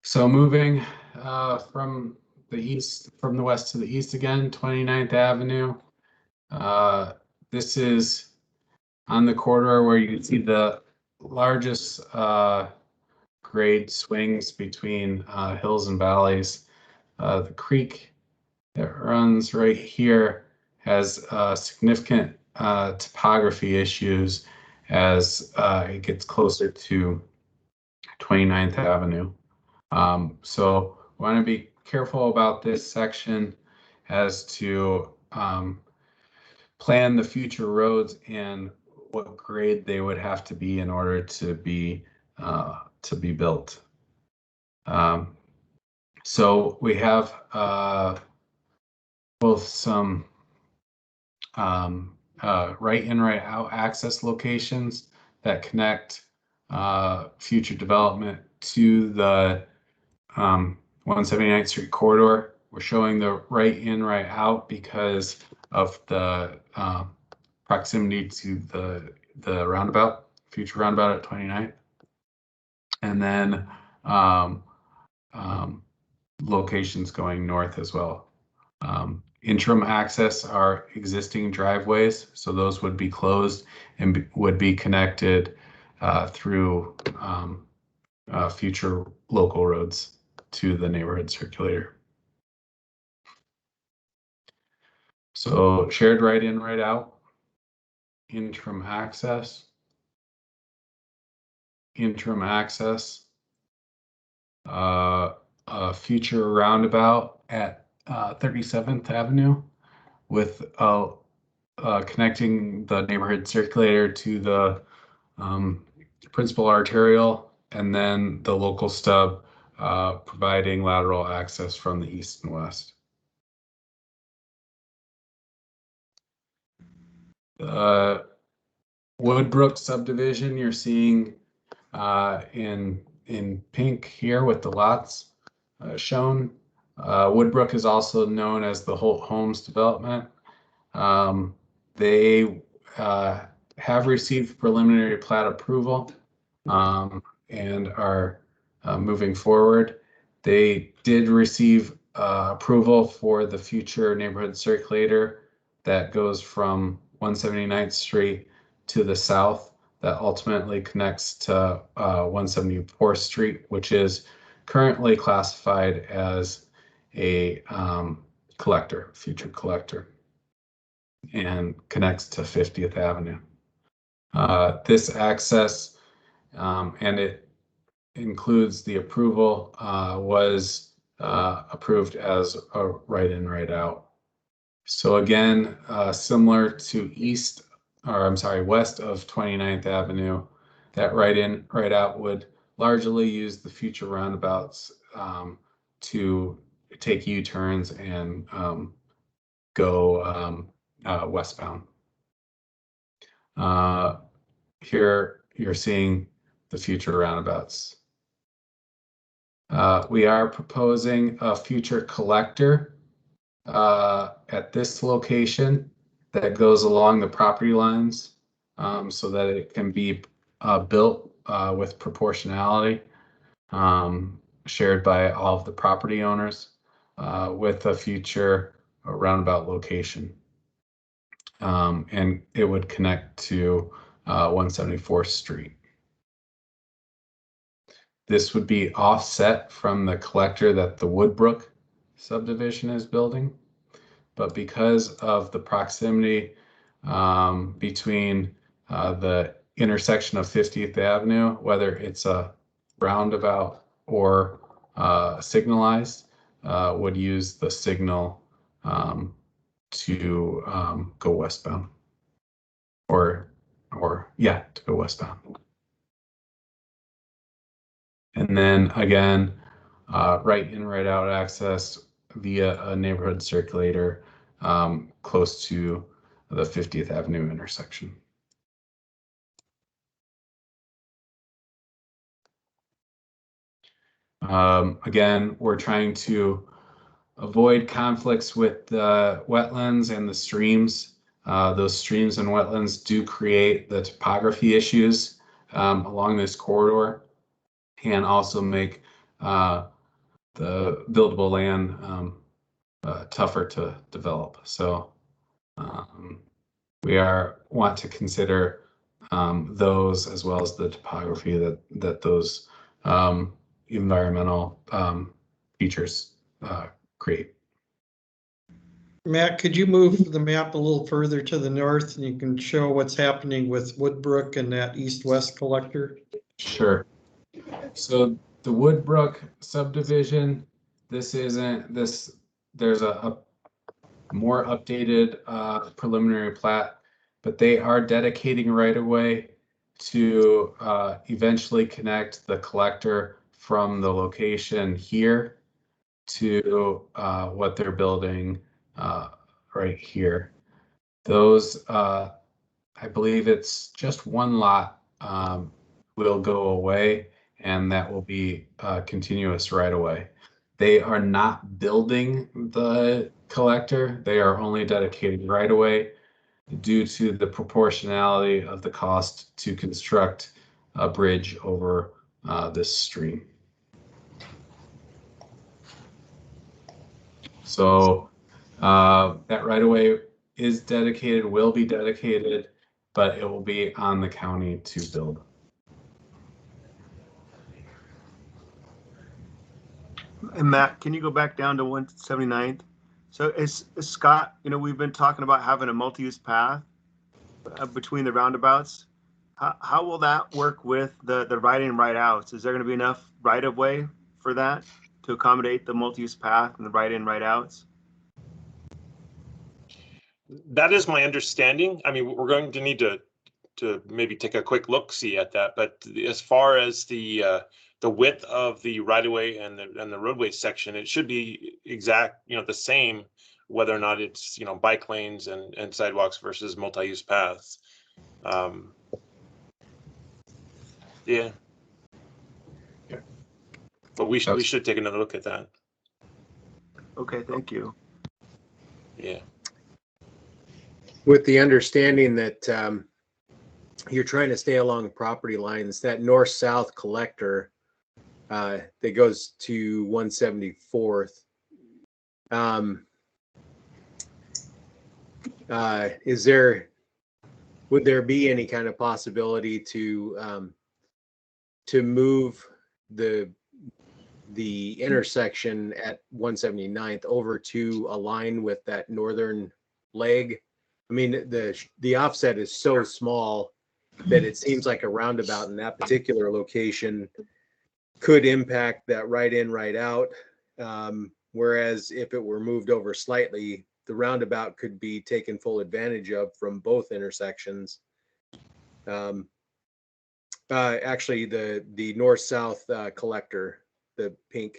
So moving from the west to the east again, 29th Avenue. This is on the corridor where you can see the largest grade swings between hills and valleys. The creek that runs right here has significant topography issues as it gets closer to 29th Avenue. So we want to be careful about this section as to plan the future roads and what grade they would have to be in order to be built. So we have both some right in, right out access locations that connect future development to the 179th Street corridor. We're showing the right in, right out because of the proximity to the roundabout, future roundabout at 29th. And then locations going north as well. Interim access are existing driveways, so those would be closed and would be connected through future local roads to the neighborhood circulator. So shared right in, right out, interim access, future roundabout at 37th Avenue with connecting the neighborhood circulator to the principal arterial, and then the local stub providing lateral access from the east and west. Woodbrook subdivision you're seeing in pink here with the lots shown. Woodbrook is also known as the Holt Homes development. They have received preliminary plat approval and are moving forward. They did receive approval for the future neighborhood circulator that goes from 179th Street to the south that ultimately connects to 174th Street, which is currently classified as a collector, future collector, and connects to 50th Avenue. This access, and it includes the approval, was approved as a right in, right out. So again, similar to west of 29th Avenue, that right in, right out would largely use the future roundabouts to take U-turns and go westbound. Here you're seeing the future roundabouts. We are proposing a future collector at this location that goes along the property lines so that it can be built with proportionality, shared by all of the property owners with a future roundabout location. And it would connect to 174th Street. This would be offset from the collector that the Woodbrook subdivision is building. But because of the proximity between the intersection of 50th Avenue, whether it's a roundabout or signalized, would use the signal to go westbound, to go westbound. And then again, right in, right out access via a neighborhood circulator close to the 50th Avenue intersection. Again, we're trying to avoid conflicts with the wetlands and the streams. Those streams and wetlands do create the topography issues along this corridor, and also make the buildable land tougher to develop. So we want to consider those, as well as the topography that those environmental features create. Matt, could you move the map a little further to the north and you can show what's happening with Woodbrook and that east-west collector? Sure. So the Woodbrook subdivision, there's a more updated preliminary plat, but they are dedicating right of way to eventually connect the collector from the location here to what they're building right here. Those, I believe it's just one lot will go away, and that will be continuous right away. They are not building the collector. They are only dedicating right away due to the proportionality of the cost to construct a bridge over this stream. So that right away is dedicated, will be dedicated, but it will be on the county to build. And Matt, can you go back down to 179th? So is Scott, we've been talking about having a multi-use path between the roundabouts. How will that work with the right in, right outs? Is there going to be enough right of way for that to accommodate the multi-use path and the right in, right outs? That is my understanding. I mean, we're going to need to maybe take a quick look-see at that. But as far as the width of the right-of-way and the roadway section, it should be exact, the same, whether or not it's bike lanes and sidewalks versus multi-use paths. Yeah. But we should take another look at that. Okay, thank you. Yeah. With the understanding that you're trying to stay along property lines, that north-south collector that goes to 174th, would there be any kind of possibility to move the intersection at 179th over to align with that northern leg? I mean, the offset is so small that it seems like a roundabout in that particular location could impact that right in, right out. Whereas if it were moved over slightly, the roundabout could be taken full advantage of from both intersections. Actually, the north-south collector, the pink.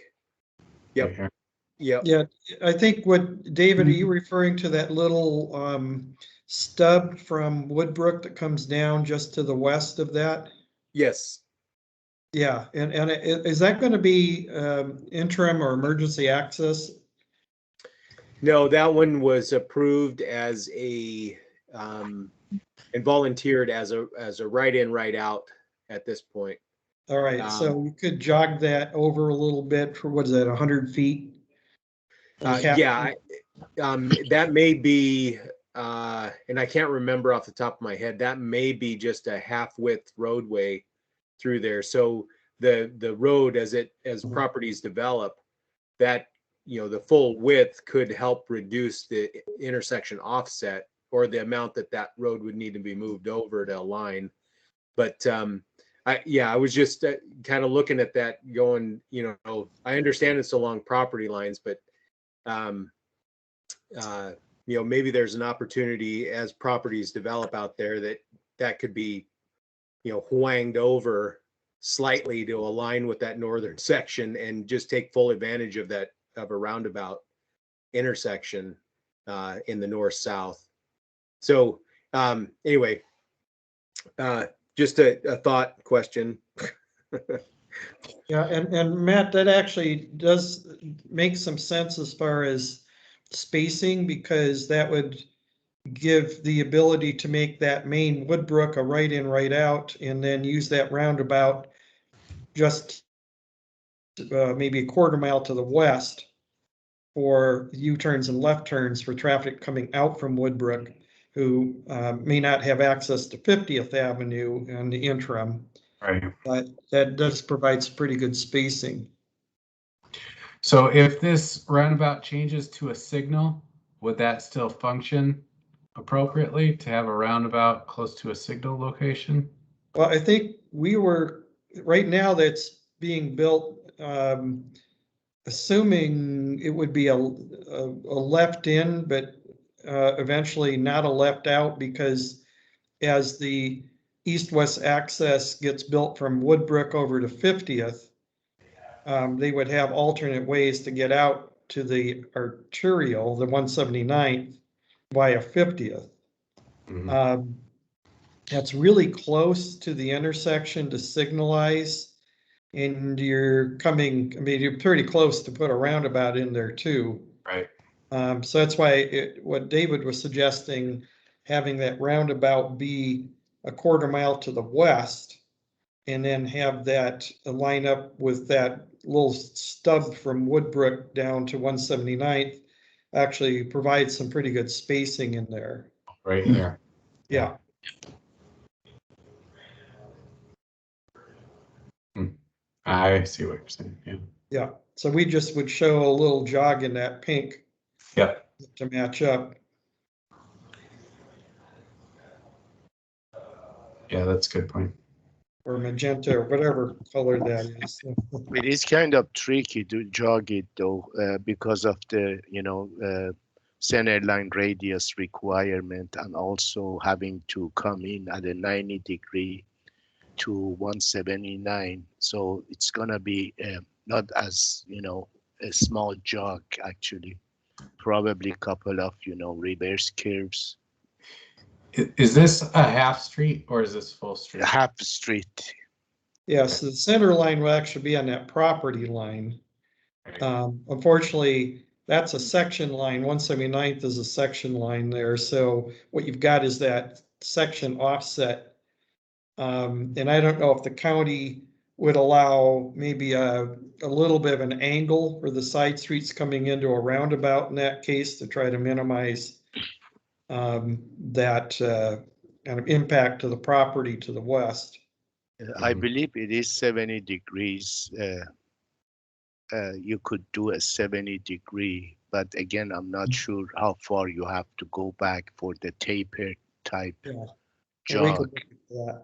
Yep. Right. Yep. Yeah, I think what, David, are you referring to that little stub from Woodbrook that comes down just to the west of that? Yes. Yeah, and is that going to be interim or emergency access? No, that one was approved as a and volunteered as a right in, right out at this point. All right, so we could jog that over a little bit for, what is that, 100 feet? Yeah, that may be, and I can't remember off the top of my head, that may be just a half-width roadway through there. So the road, as properties develop, that the full width could help reduce the intersection offset, or the amount that road would need to be moved over to align. But I was just kind of looking at that, going, I understand it's along property lines, but maybe there's an opportunity as properties develop out there that could be, whanged over slightly to align with that northern section and just take full advantage of a roundabout intersection in the north-south. So anyway, just a thought question. Yeah, and Matt, that actually does make some sense as far as spacing, because that would give the ability to make that main Woodbrook a right in, right out, and then use that roundabout just maybe a quarter mile to the west for U-turns and left turns for traffic coming out from Woodbrook, who may not have access to 50th Avenue in the interim. Right. But that does provide some pretty good spacing. So if this roundabout changes to a signal, would that still function appropriately to have a roundabout close to a signal location? Well, I think right now that's being built, assuming it would be a left in, but eventually not a left out, because as the east-west access gets built from Woodbrook over to 50th, they would have alternate ways to get out to the arterial, the 179th, via 50th. That's really close to the intersection to signalize, and you're pretty close to put a roundabout in there too. Right. So that's why what David was suggesting, having that roundabout be a quarter mile to the west, and then have that line up with that little stub from Woodbrook down to 179th, actually provides some pretty good spacing in there. Right here. Yeah. I see what you're saying. Yeah. Yeah. So we just would show a little jog in that pink. Yep. To match up. Yeah, that's a good point. Or magenta, or whatever color that is. It is kind of tricky to jog it though, because of the, center line radius requirement, and also having to come in at a 90-degree to 179. So it's gonna be not as, a small jog actually, probably a couple of, reverse curves. Is this a half street or is this full street? Half street. Yes, the center line will actually be on that property line. Unfortunately, that's a section line. 179th is a section line there. So what you've got is that section offset. And I don't know if the county would allow maybe a little bit of an angle for the side streets coming into a roundabout in that case, to try to minimize that kind of impact to the property to the west. I believe it is 70 degrees. You could do a 70-degree, but again, I'm not sure how far you have to go back for the taper type jog.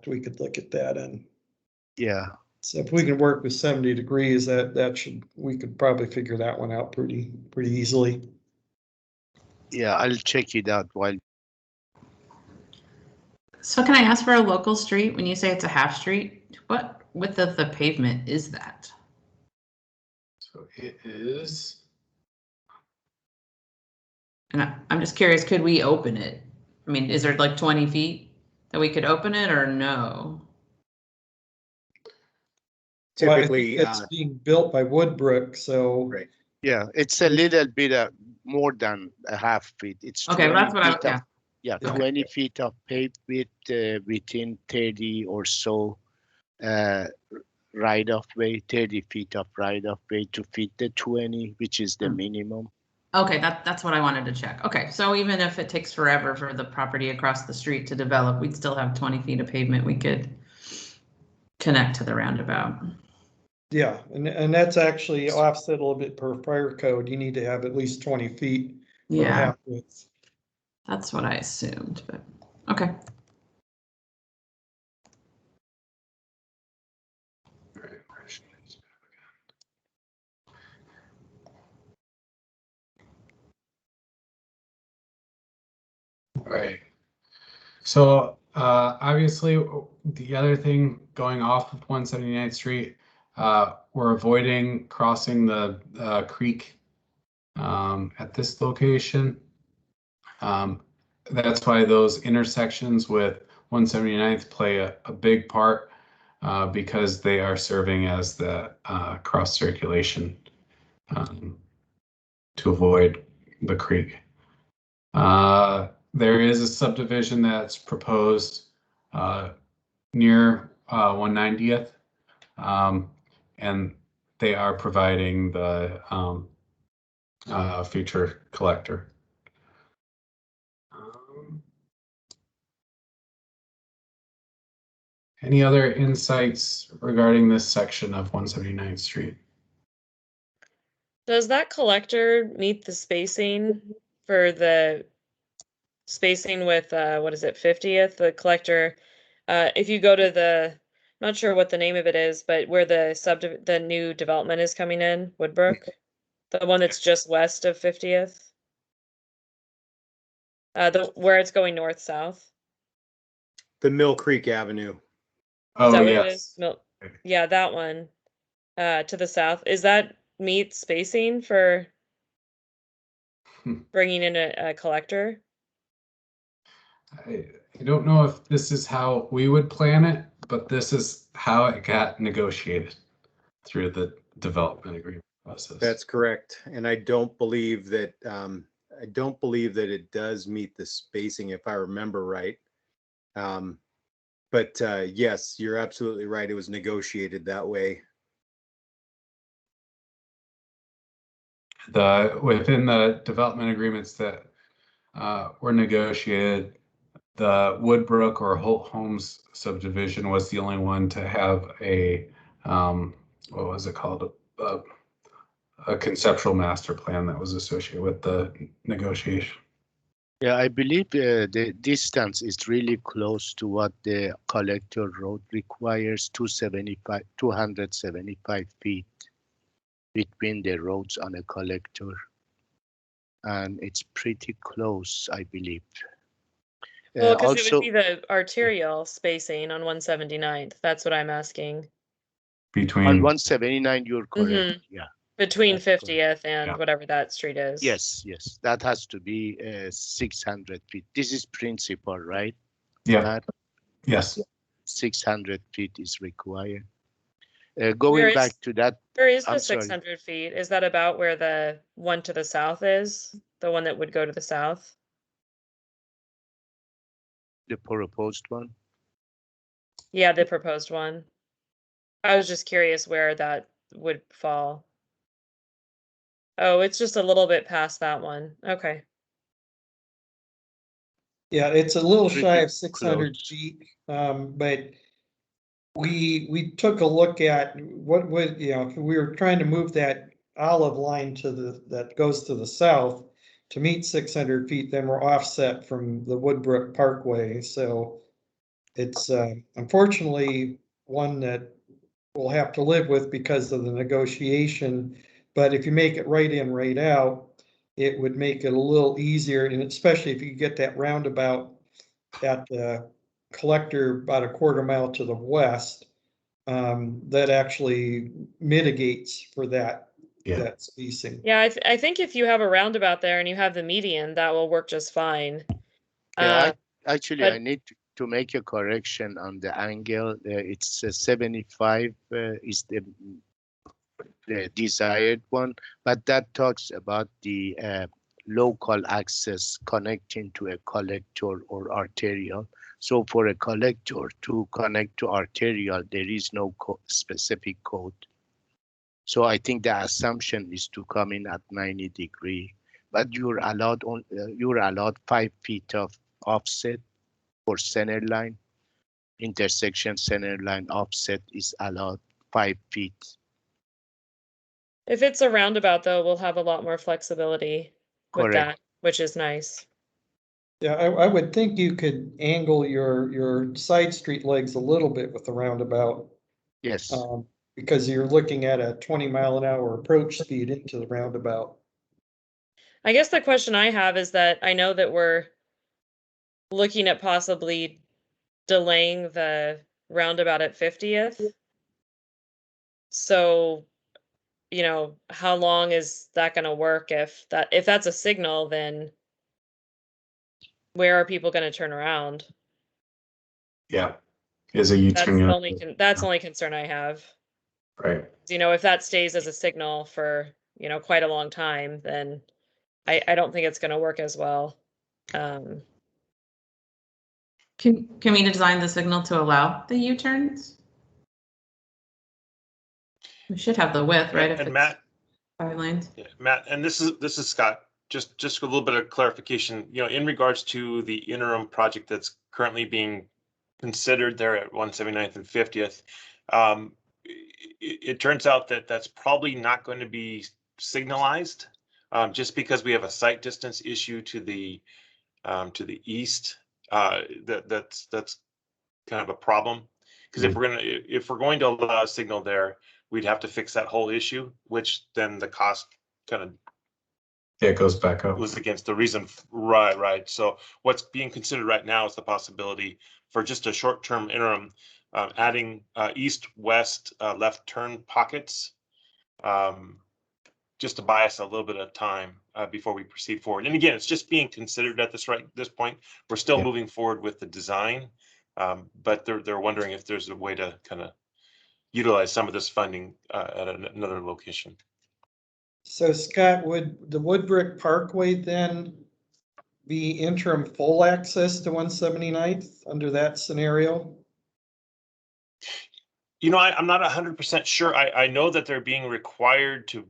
We could look at that, and yeah. So if we can work with 70 degrees, we could probably figure that one out pretty easily. Yeah, I'll check it out while. So can I ask for a local street? When you say it's a half street, what width of the pavement is that? So it is. And I'm just curious, could we open it? I mean, is there like 20 feet that we could open it, or no? Typically, well, it's being built by Woodbrook, so. Right. Yeah, it's a little bit more than a half feet. It's okay. Well, that's what I. Yeah, 20 feet of paved width within 30 or so right of way, 30 feet of right of way to fit the 20, which is the minimum. Okay, that's what I wanted to check. Okay, so even if it takes forever for the property across the street to develop, we'd still have 20 feet of pavement we could connect to the roundabout. Yeah, and that's actually offset a little bit per fire code. You need to have at least 20 feet. Yeah, that's what I assumed, but okay. Right. So obviously the other thing going off of 179th Street, we're avoiding crossing the creek at this location. That's why those intersections with 179th play a big part. because they are serving as the cross circulation to avoid the creek. There is a subdivision that's proposed near 190th, and they are providing the future collector. Any other insights regarding this section of 179th Street? Does that collector meet the spacing for the spacing with, what is it, 50th? The collector, if you go to the, I'm not sure what the name of it is, but where the new development is coming in, Woodbrook, the one that's just west of 50th, where it's going north-south. The Mill Creek Avenue. Oh, Is that what yes. it is? Yeah, that one, to the south. Is that meet spacing for bringing in a collector? I don't know if this is how we would plan it, but this is how it got negotiated through the development agreement process. That's correct. And I don't believe that it does meet the spacing, if I remember right. But yes, you're absolutely right. It was negotiated that way. Within the development agreements that were negotiated, the Woodbrook or Holt Homes subdivision was the only one to have a what was it called, a conceptual master plan that was associated with the negotiation. Yeah, I believe the distance is really close to what the collector road requires, 275 feet between the roads on a collector. And it's pretty close, I believe. Well, because it Also, would be the arterial spacing on 179th. That's what I'm asking. Between on 179, you're correct. Yeah. Between That's correct. 50th and Yeah. whatever that street is. Yes, yes, that has to be 600 feet. This is principal, right? Yeah. Matt? Yes. 600 feet is required. Going back to that, Where is the I'm sorry. 600 feet? Is that about where the one to the south is? The one that would go to the south? The proposed one. Yeah, the proposed one. I was just curious where that would fall. Oh, it's just a little bit past that one. Okay. Yeah, it's a little Pretty shy of 600 feet, but we took a look at what would, if we were trying to move that olive line that goes to the south to meet 600 feet, then we're offset from the Woodbrook Parkway. So it's unfortunately one that we'll have to live with because of the negotiation. But if you make it right in, right out, it would make it a little easier, and especially if you get that roundabout at the collector about a quarter mile to the west, that actually mitigates for that spacing. Yeah, I think if you have a roundabout there and you have the median, that will work just fine. Yeah, actually, but- I need to make a correction on the angle. It's 75 is the desired one, but that talks about the local access connecting to a collector or arterial. So for a collector to connect to arterial, there is no specific code. So I think the assumption is to come in at 90 degree, but you're allowed 5 feet of offset for center line. Intersection center line offset is allowed 5 feet. If it's a roundabout, though, we'll have a lot more flexibility with that, which is nice. Yeah, I would think you could angle your side street legs a little bit with the roundabout. Yes. Because you're looking at a 20-mile-an-hour approach speed into the roundabout. I guess the question I have is that I know that we're looking at possibly delaying the roundabout at 50th. So, how long is that going to work? If that's a signal, then where are people going to turn around? Yeah. is a That's U-turn. the only that's the only concern I have. Right. You know, if that stays as a signal for, you know, quite a long time, then I don't think it's going to work as well. Can we design the signal to allow the U-turns? We should have the width, right? And Matt, 5 lanes. yeah, Matt, and this is Scott. Just a little bit of clarification. You know, in regards to the interim project that's currently being considered there at 179th and 50th, it turns out that that's probably not going to be signalized, just because we have a sight distance issue to the east. That's kind of a problem, because if we're going to allow a signal there, we'd have to fix that whole issue, which then the cost kind of it goes back up. was against the reason. Right. So what's being considered right now is the possibility for just a short-term interim, adding east-west left turn pockets, just to buy us a little bit of time before we proceed forward. And again, it's just being considered at this point. We're still moving forward with the design, but they're wondering if there's a way to kind of utilize some of this funding at another location. So Scott, would the Woodbrick Parkway then be interim full access to 179th under that scenario? You know, I'm not 100% sure. I know that they're being required to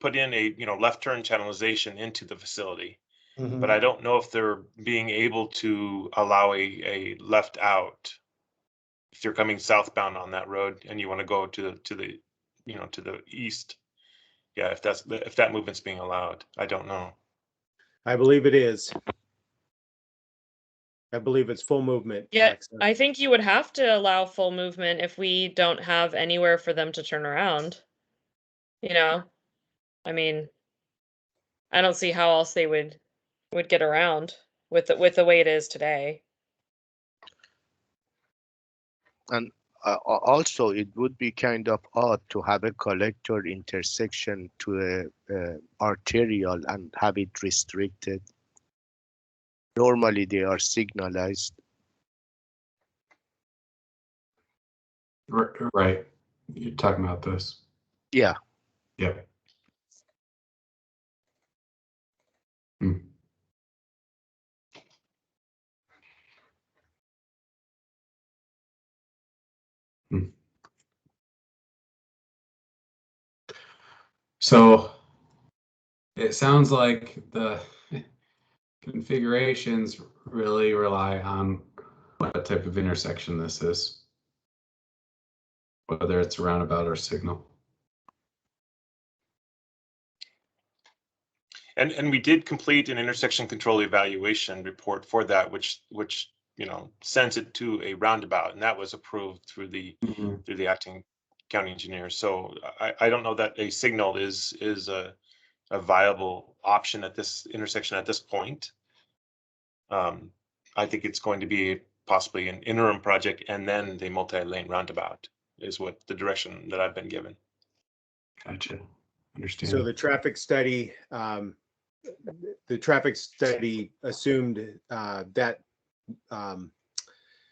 put in a, you know, left turn channelization into the facility, but I don't know if they're being able to allow a left out if you're coming southbound on that road and you want to go to the you know, to the east. Yeah, if that movement's being allowed, I don't know. I believe it is. I believe it's full movement. Yeah, access. I think you would have to allow full movement if we don't have anywhere for them to turn around. You know, I mean, I don't see how else they would get around with the way it is today. And also, it would be kind of odd to have a collector intersection to a arterial and have it restricted. Normally, they are signalized. Right. You're talking about this. Yeah. Yep. So it sounds like the configurations really rely on what type of intersection this is, whether it's a roundabout or signal. And we did complete an intersection control evaluation report for that, which you know, sends it to a roundabout, and that was approved through the through the acting county engineer. So I don't know that a signal is a viable option at this intersection at this point. I think it's going to be possibly an interim project and then the multi-lane roundabout is what the direction that I've been given. Gotcha. Understand. So the traffic study assumed that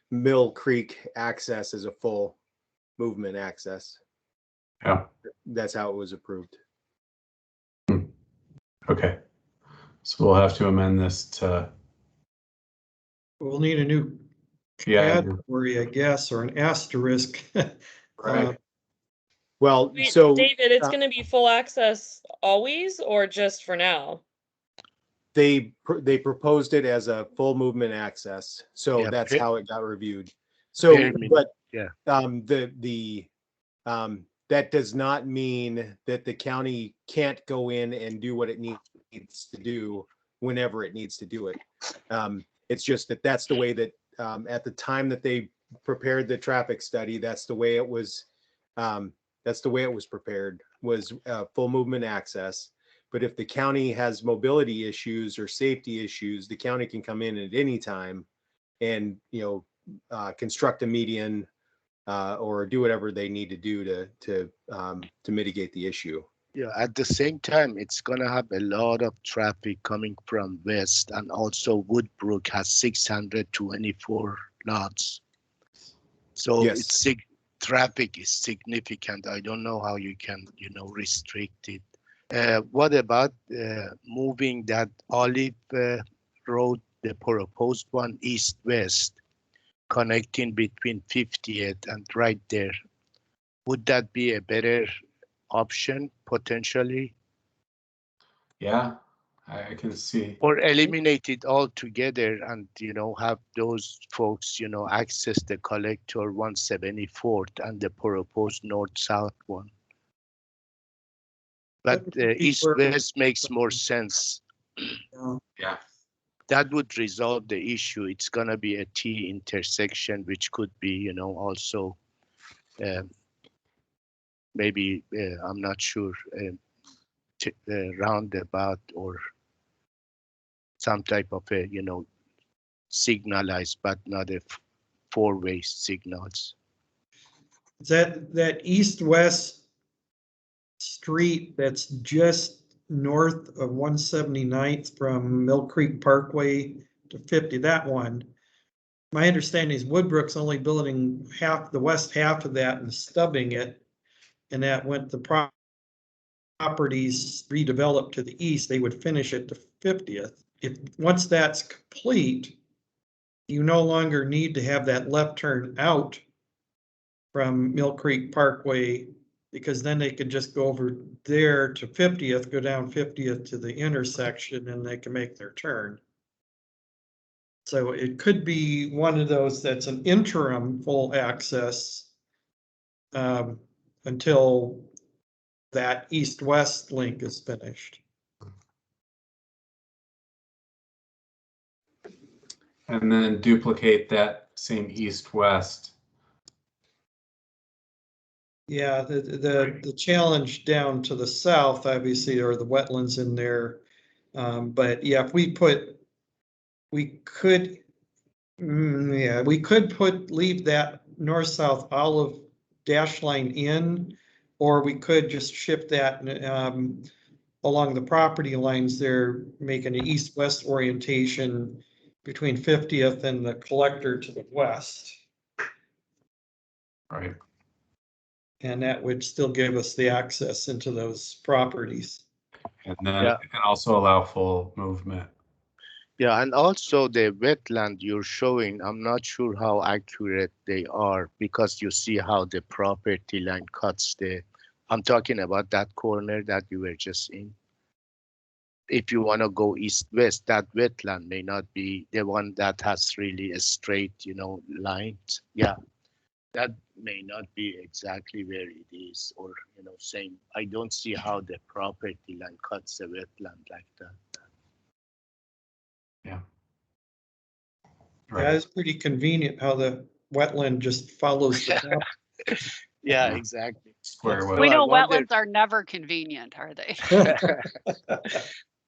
Mill Creek access is a full movement access. Yeah. That's how it was approved. Okay. So we'll have to amend this to. We'll need a new category, I guess, or an asterisk. Right. Well, Wait, so David, it's going to be full access always, or just for now? They proposed it as a full movement access, so Yeah, that's how it got reviewed. So, but yeah, that does not mean that the county can't go in and do what it needs to do whenever it needs to do it. It's just that that's the way that at the time that they prepared the traffic study, that's the way it was. That's the way it was prepared, was full movement access. But if the county has mobility issues or safety issues, the county can come in at any time and, you know, construct a median or do whatever they need to do to mitigate the issue. Yeah, at the same time, it's gonna have a lot of traffic coming from west, and also Woodbrook has 624 lots. So Yes. it's traffic is significant. I don't know how you can, restrict it. What about moving that Olive Road, the proposed one, east-west, connecting between 50th and right there? Would that be a better option potentially? Yeah, I can see. Or eliminate it altogether and, have those folks, access the collector 174th and the proposed north-south one. But east-west makes more sense. Yeah. That would resolve the issue. It's gonna be a T intersection, which could be, also maybe, I'm not sure, roundabout or some type of a, signalized, but not a four-way signals. Is that east-west street that's just north of 179th from Mill Creek Parkway to 50, that one? My understanding is Woodbrook's only building the west half of that and stubbing it. And that went the properties redeveloped to the east, they would finish it to 50th. Once that's complete, you no longer need to have that left turn out from Mill Creek Parkway, because then they could just go over there to 50th, go down 50th to the intersection, and they can make their turn. So it could be one of those that's an interim full access until that east-west link is finished. And then duplicate that same east-west. Yeah, the challenge down to the south, obviously, are the wetlands in there. But yeah, if we could leave that north-south olive dash line in, or we could just shift that along the property lines there, making an east-west orientation between 50th and the collector to the west. Right. And that would still give us the access into those properties. And then and also allow full movement. Yeah, and also the wetland you're showing, I'm not sure how accurate they are, because you see how the property line cuts I'm talking about that corner that you were just in. If you want to go east-west, that wetland may not be the one that has really a straight, lines. Yeah, that may not be exactly where it is, or, same. I don't see how the property line cuts the wetland like that. Yeah. Right. Yeah, it's pretty convenient how the wetland just follows the top. Yeah, exactly. We know wetlands are never convenient, are they?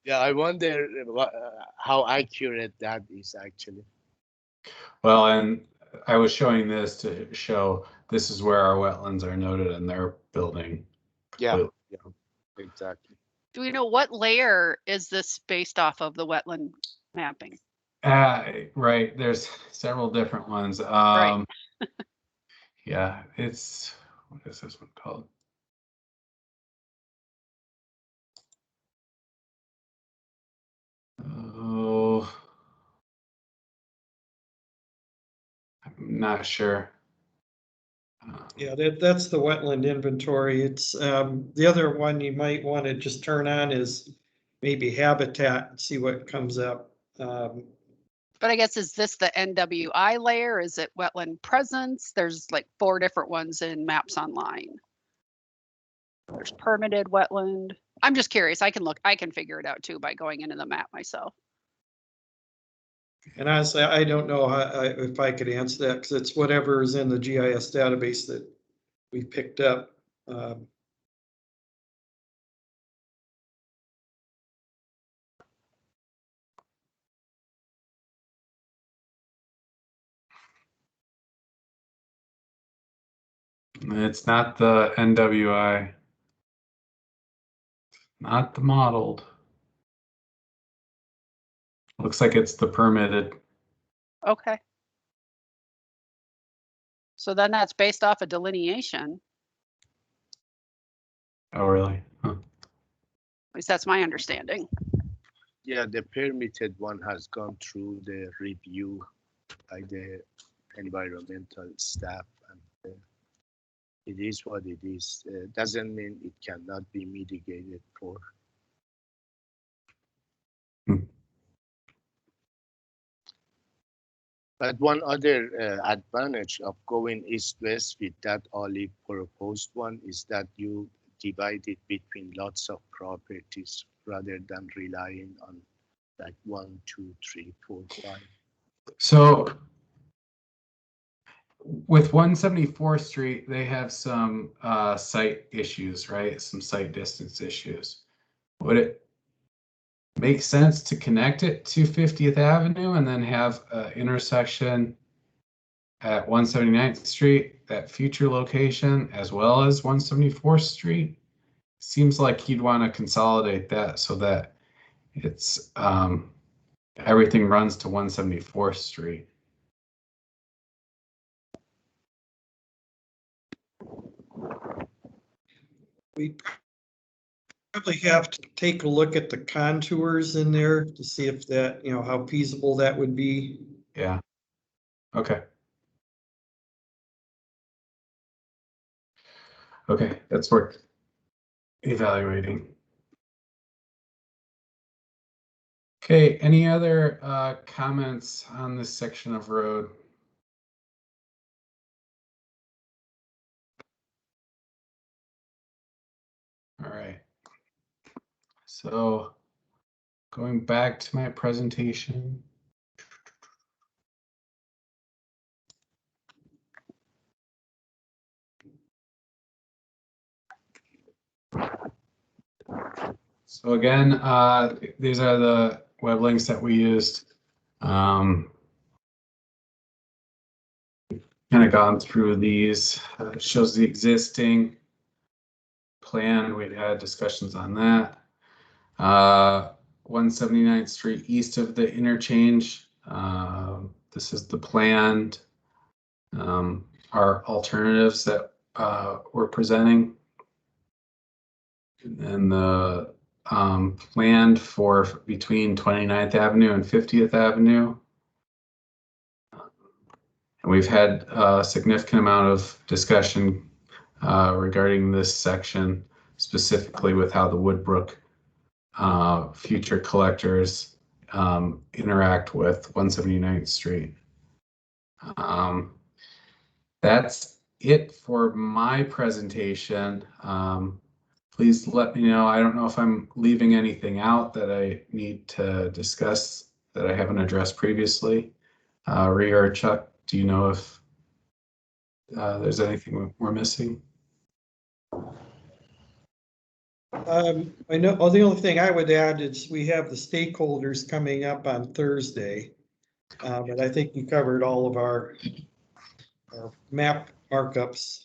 Yeah, I wonder how accurate that is actually. Well, and I was showing this to show this is where our wetlands are noted in their building. Yeah, exactly. Do we know what layer is this based off of, the wetland mapping? Right, there's several different ones. Right. Yeah, it's, what is this one called? Oh, I'm not sure. Yeah, that's the wetland inventory. It's the other one you might want to just turn on is maybe habitat and see what comes up. But I guess, is this the NWI layer? Is it wetland presence? There's like 4 different ones in maps online. There's permitted wetland. I'm just curious. I can figure it out too by going into the map myself. And honestly, I don't know if I could answer that, because it's whatever is in the GIS database that we picked up. It's not the NWI, not the modeled. Looks like it's the permitted. Okay. So then that's based off a delineation. Oh, really? Huh. At least that's my understanding. Yeah, the permitted one has gone through the review by the environmental staff, and it is what it is. Doesn't mean it cannot be mitigated for. But one other advantage of going east-west with that Olive proposed one is that you divide it between lots of properties rather than relying on like 1, 2, 3, 4, 5. So with 174th Street, they have some site issues, right? Some site distance issues. Would it make sense to connect it to 50th Avenue and then have an intersection at 179th Street, that future location, as well as 174th Street? Seems like you'd want to consolidate that so that it's everything runs to 174th Street. We probably have to take a look at the contours in there to see if that, you know, how feasible that would be. Yeah. Okay. Okay, that's worth evaluating. Okay, any other comments on this section of road? All right. So going back to my presentation. So again, these are the web links that we used. Kind of gone through these. It shows the existing plan. We'd had discussions on that. 179th Street east of the interchange. This is the planned, our alternatives that we're presenting. And the planned for between 29th Avenue and 50th Avenue. And we've had a significant amount of discussion regarding this section, specifically with how the Woodbrook future collectors interact with 179th Street. That's it for my presentation. Please let me know. I don't know if I'm leaving anything out that I need to discuss that I haven't addressed previously. Rhea or Chuck, do you know if there's anything we're missing? I know, the only thing I would add is we have the stakeholders coming up on Thursday. But I think you covered all of our map markups.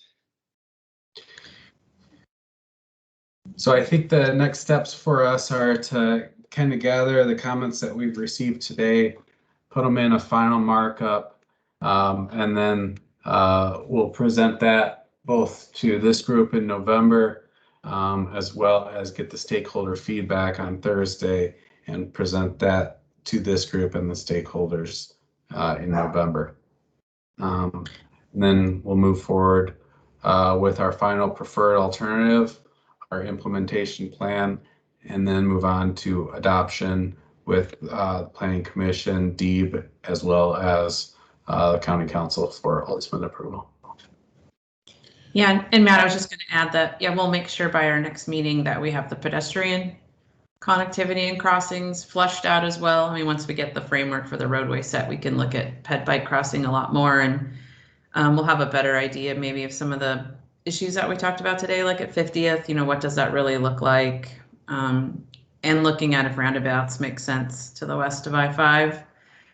So I think the next steps for us are to kind of gather the comments that we've received today, put them in a final markup, and then we'll present that both to this group in November, as well as get the stakeholder feedback on Thursday and present that to this group and the stakeholders in November. And then we'll move forward with our final preferred alternative, our implementation plan, and then move on to adoption with the Planning Commission, DEEB, as well as the County Council for ultimate approval. Yeah, and Matt, I was just going to add that, yeah, we'll make sure by our next meeting that we have the pedestrian connectivity and crossings flushed out as well. I mean, once we get the framework for the roadway set, we can look at ped bike crossing a lot more, and we'll have a better idea maybe of some of the issues that we talked about today, like at 50th, you know, what does that really look like? And looking at if roundabouts make sense to the west of I-5.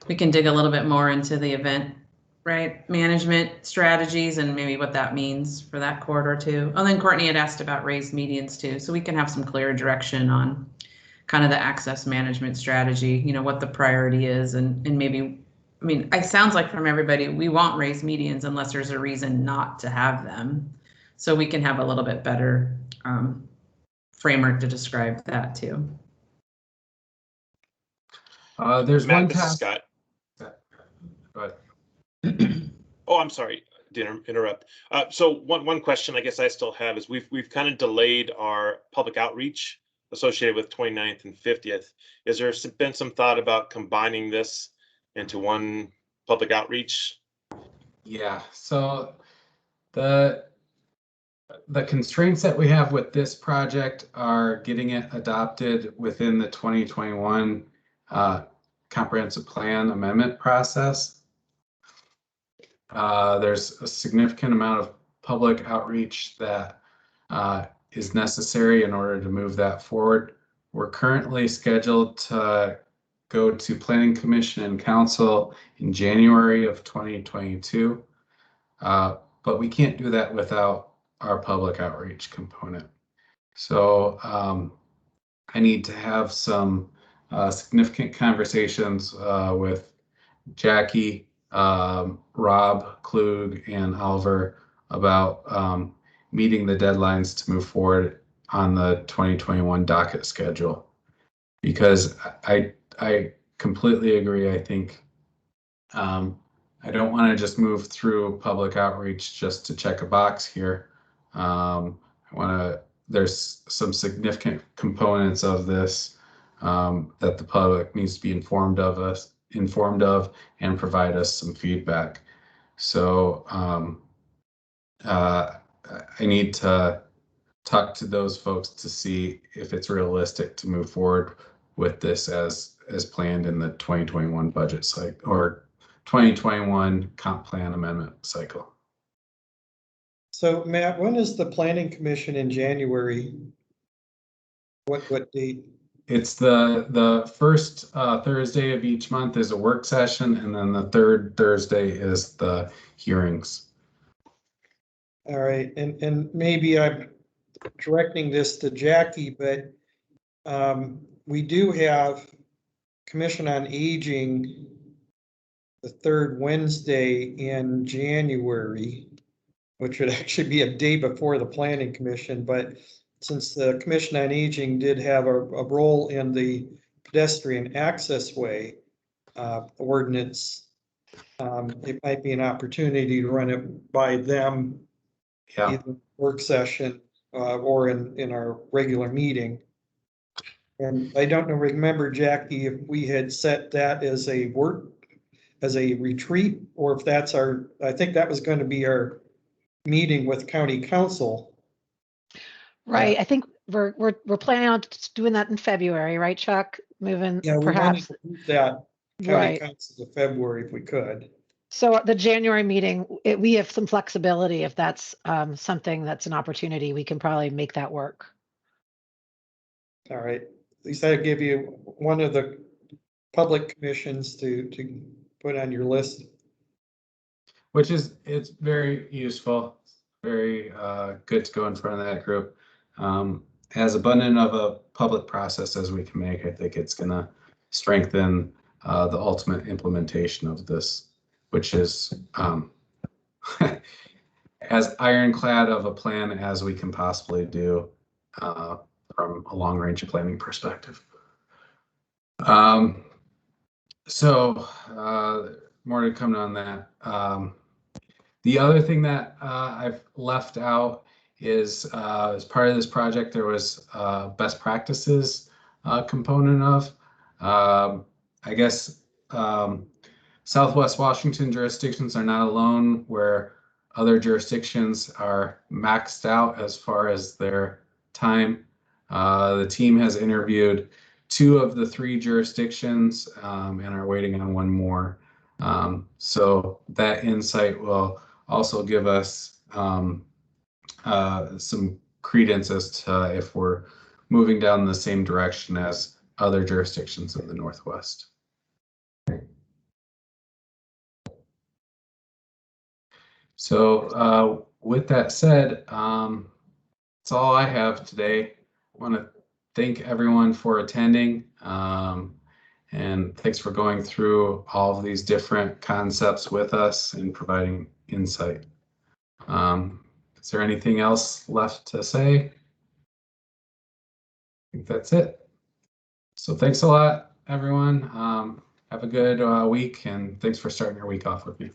We can dig a little bit more into the event, right, management strategies and maybe what that means for that corridor too. And then Courtney had asked about raised medians too, so we can have some clear direction on kind of the access management strategy, you know, what the priority is and maybe I mean, it sounds like from everybody, we won't raise medians unless there's a reason not to have them. So we can have a little bit better framework to describe that too. There's Matt, one this is task. Scott. Go ahead. Oh, I'm sorry to interrupt. So one question I guess I still have is we've kind of delayed our public outreach associated with 29th and 50th. Is there been some thought about combining this into one public outreach? Yeah, so the constraints that we have with this project are getting it adopted within the 2021 comprehensive plan amendment process. There's a significant amount of public outreach that is necessary in order to move that forward. We're currently scheduled to go to Planning Commission and Council in January of 2022, but we can't do that without our public outreach component. So I need to have some significant conversations with Jackie, Rob, Klug, and Oliver about meeting the deadlines to move forward on the 2021 docket schedule. Because I completely agree. I think I don't want to just move through public outreach just to check a box here. There's some significant components of this that the public needs to be informed of and provide us some feedback. So I need to talk to those folks to see if it's realistic to move forward with this as planned in the 2021 budget cycle or 2021 comp plan amendment cycle. So Matt, when is the Planning Commission in January? What date? It's the first Thursday of each month is a work session, and then the third Thursday is the hearings. All right, and maybe I'm directing this to Jackie, but we do have Commission on Aging the third Wednesday in January, which would actually be a day before the Planning Commission. But since the Commission on Aging did have a role in the pedestrian access way ordinance, it might be an opportunity to run it by them, either work session or in our regular meeting. And I don't remember, Jackie, if we had set that as a retreat, or if that's I think that was going to be our meeting with county council. Right. I think we're planning on doing that in February, right, Chuck? Moving perhaps. We wanted to that county Right. council to February if we could. So the January meeting, we have some flexibility. If that's something that's an opportunity, we can probably make that work. All right. At least I give you one of the public commissions to put on your list. Which it's very useful, very good to go in front of that group. As abundant of a public process as we can make, I think it's going to strengthen the ultimate implementation of this, which is as ironclad of a plan as we can possibly do from a long-range planning perspective. So more to come on that. The other thing that I've left out is as part of this project, there was best practices component of. I guess Southwest Washington jurisdictions are not alone, where other jurisdictions are maxed out as far as their time. The team has interviewed 2 of the 3 jurisdictions and are waiting on 1 more. So that insight will also give us some credence as to if we're moving down the same direction as other jurisdictions in the Northwest. So with that said, that's all I have today. I want to thank everyone for attending. And And thanks for going through all of these different concepts with us and providing insight. Is there anything else left to say? I think that's it. So thanks a lot, everyone. Have a good week, and thanks for starting your week off with me.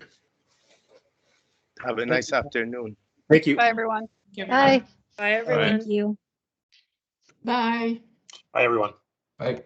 Have a nice afternoon. Thank you. Bye, everyone. Bye. Bye, everyone. Thank you. Bye. Bye, everyone. Bye.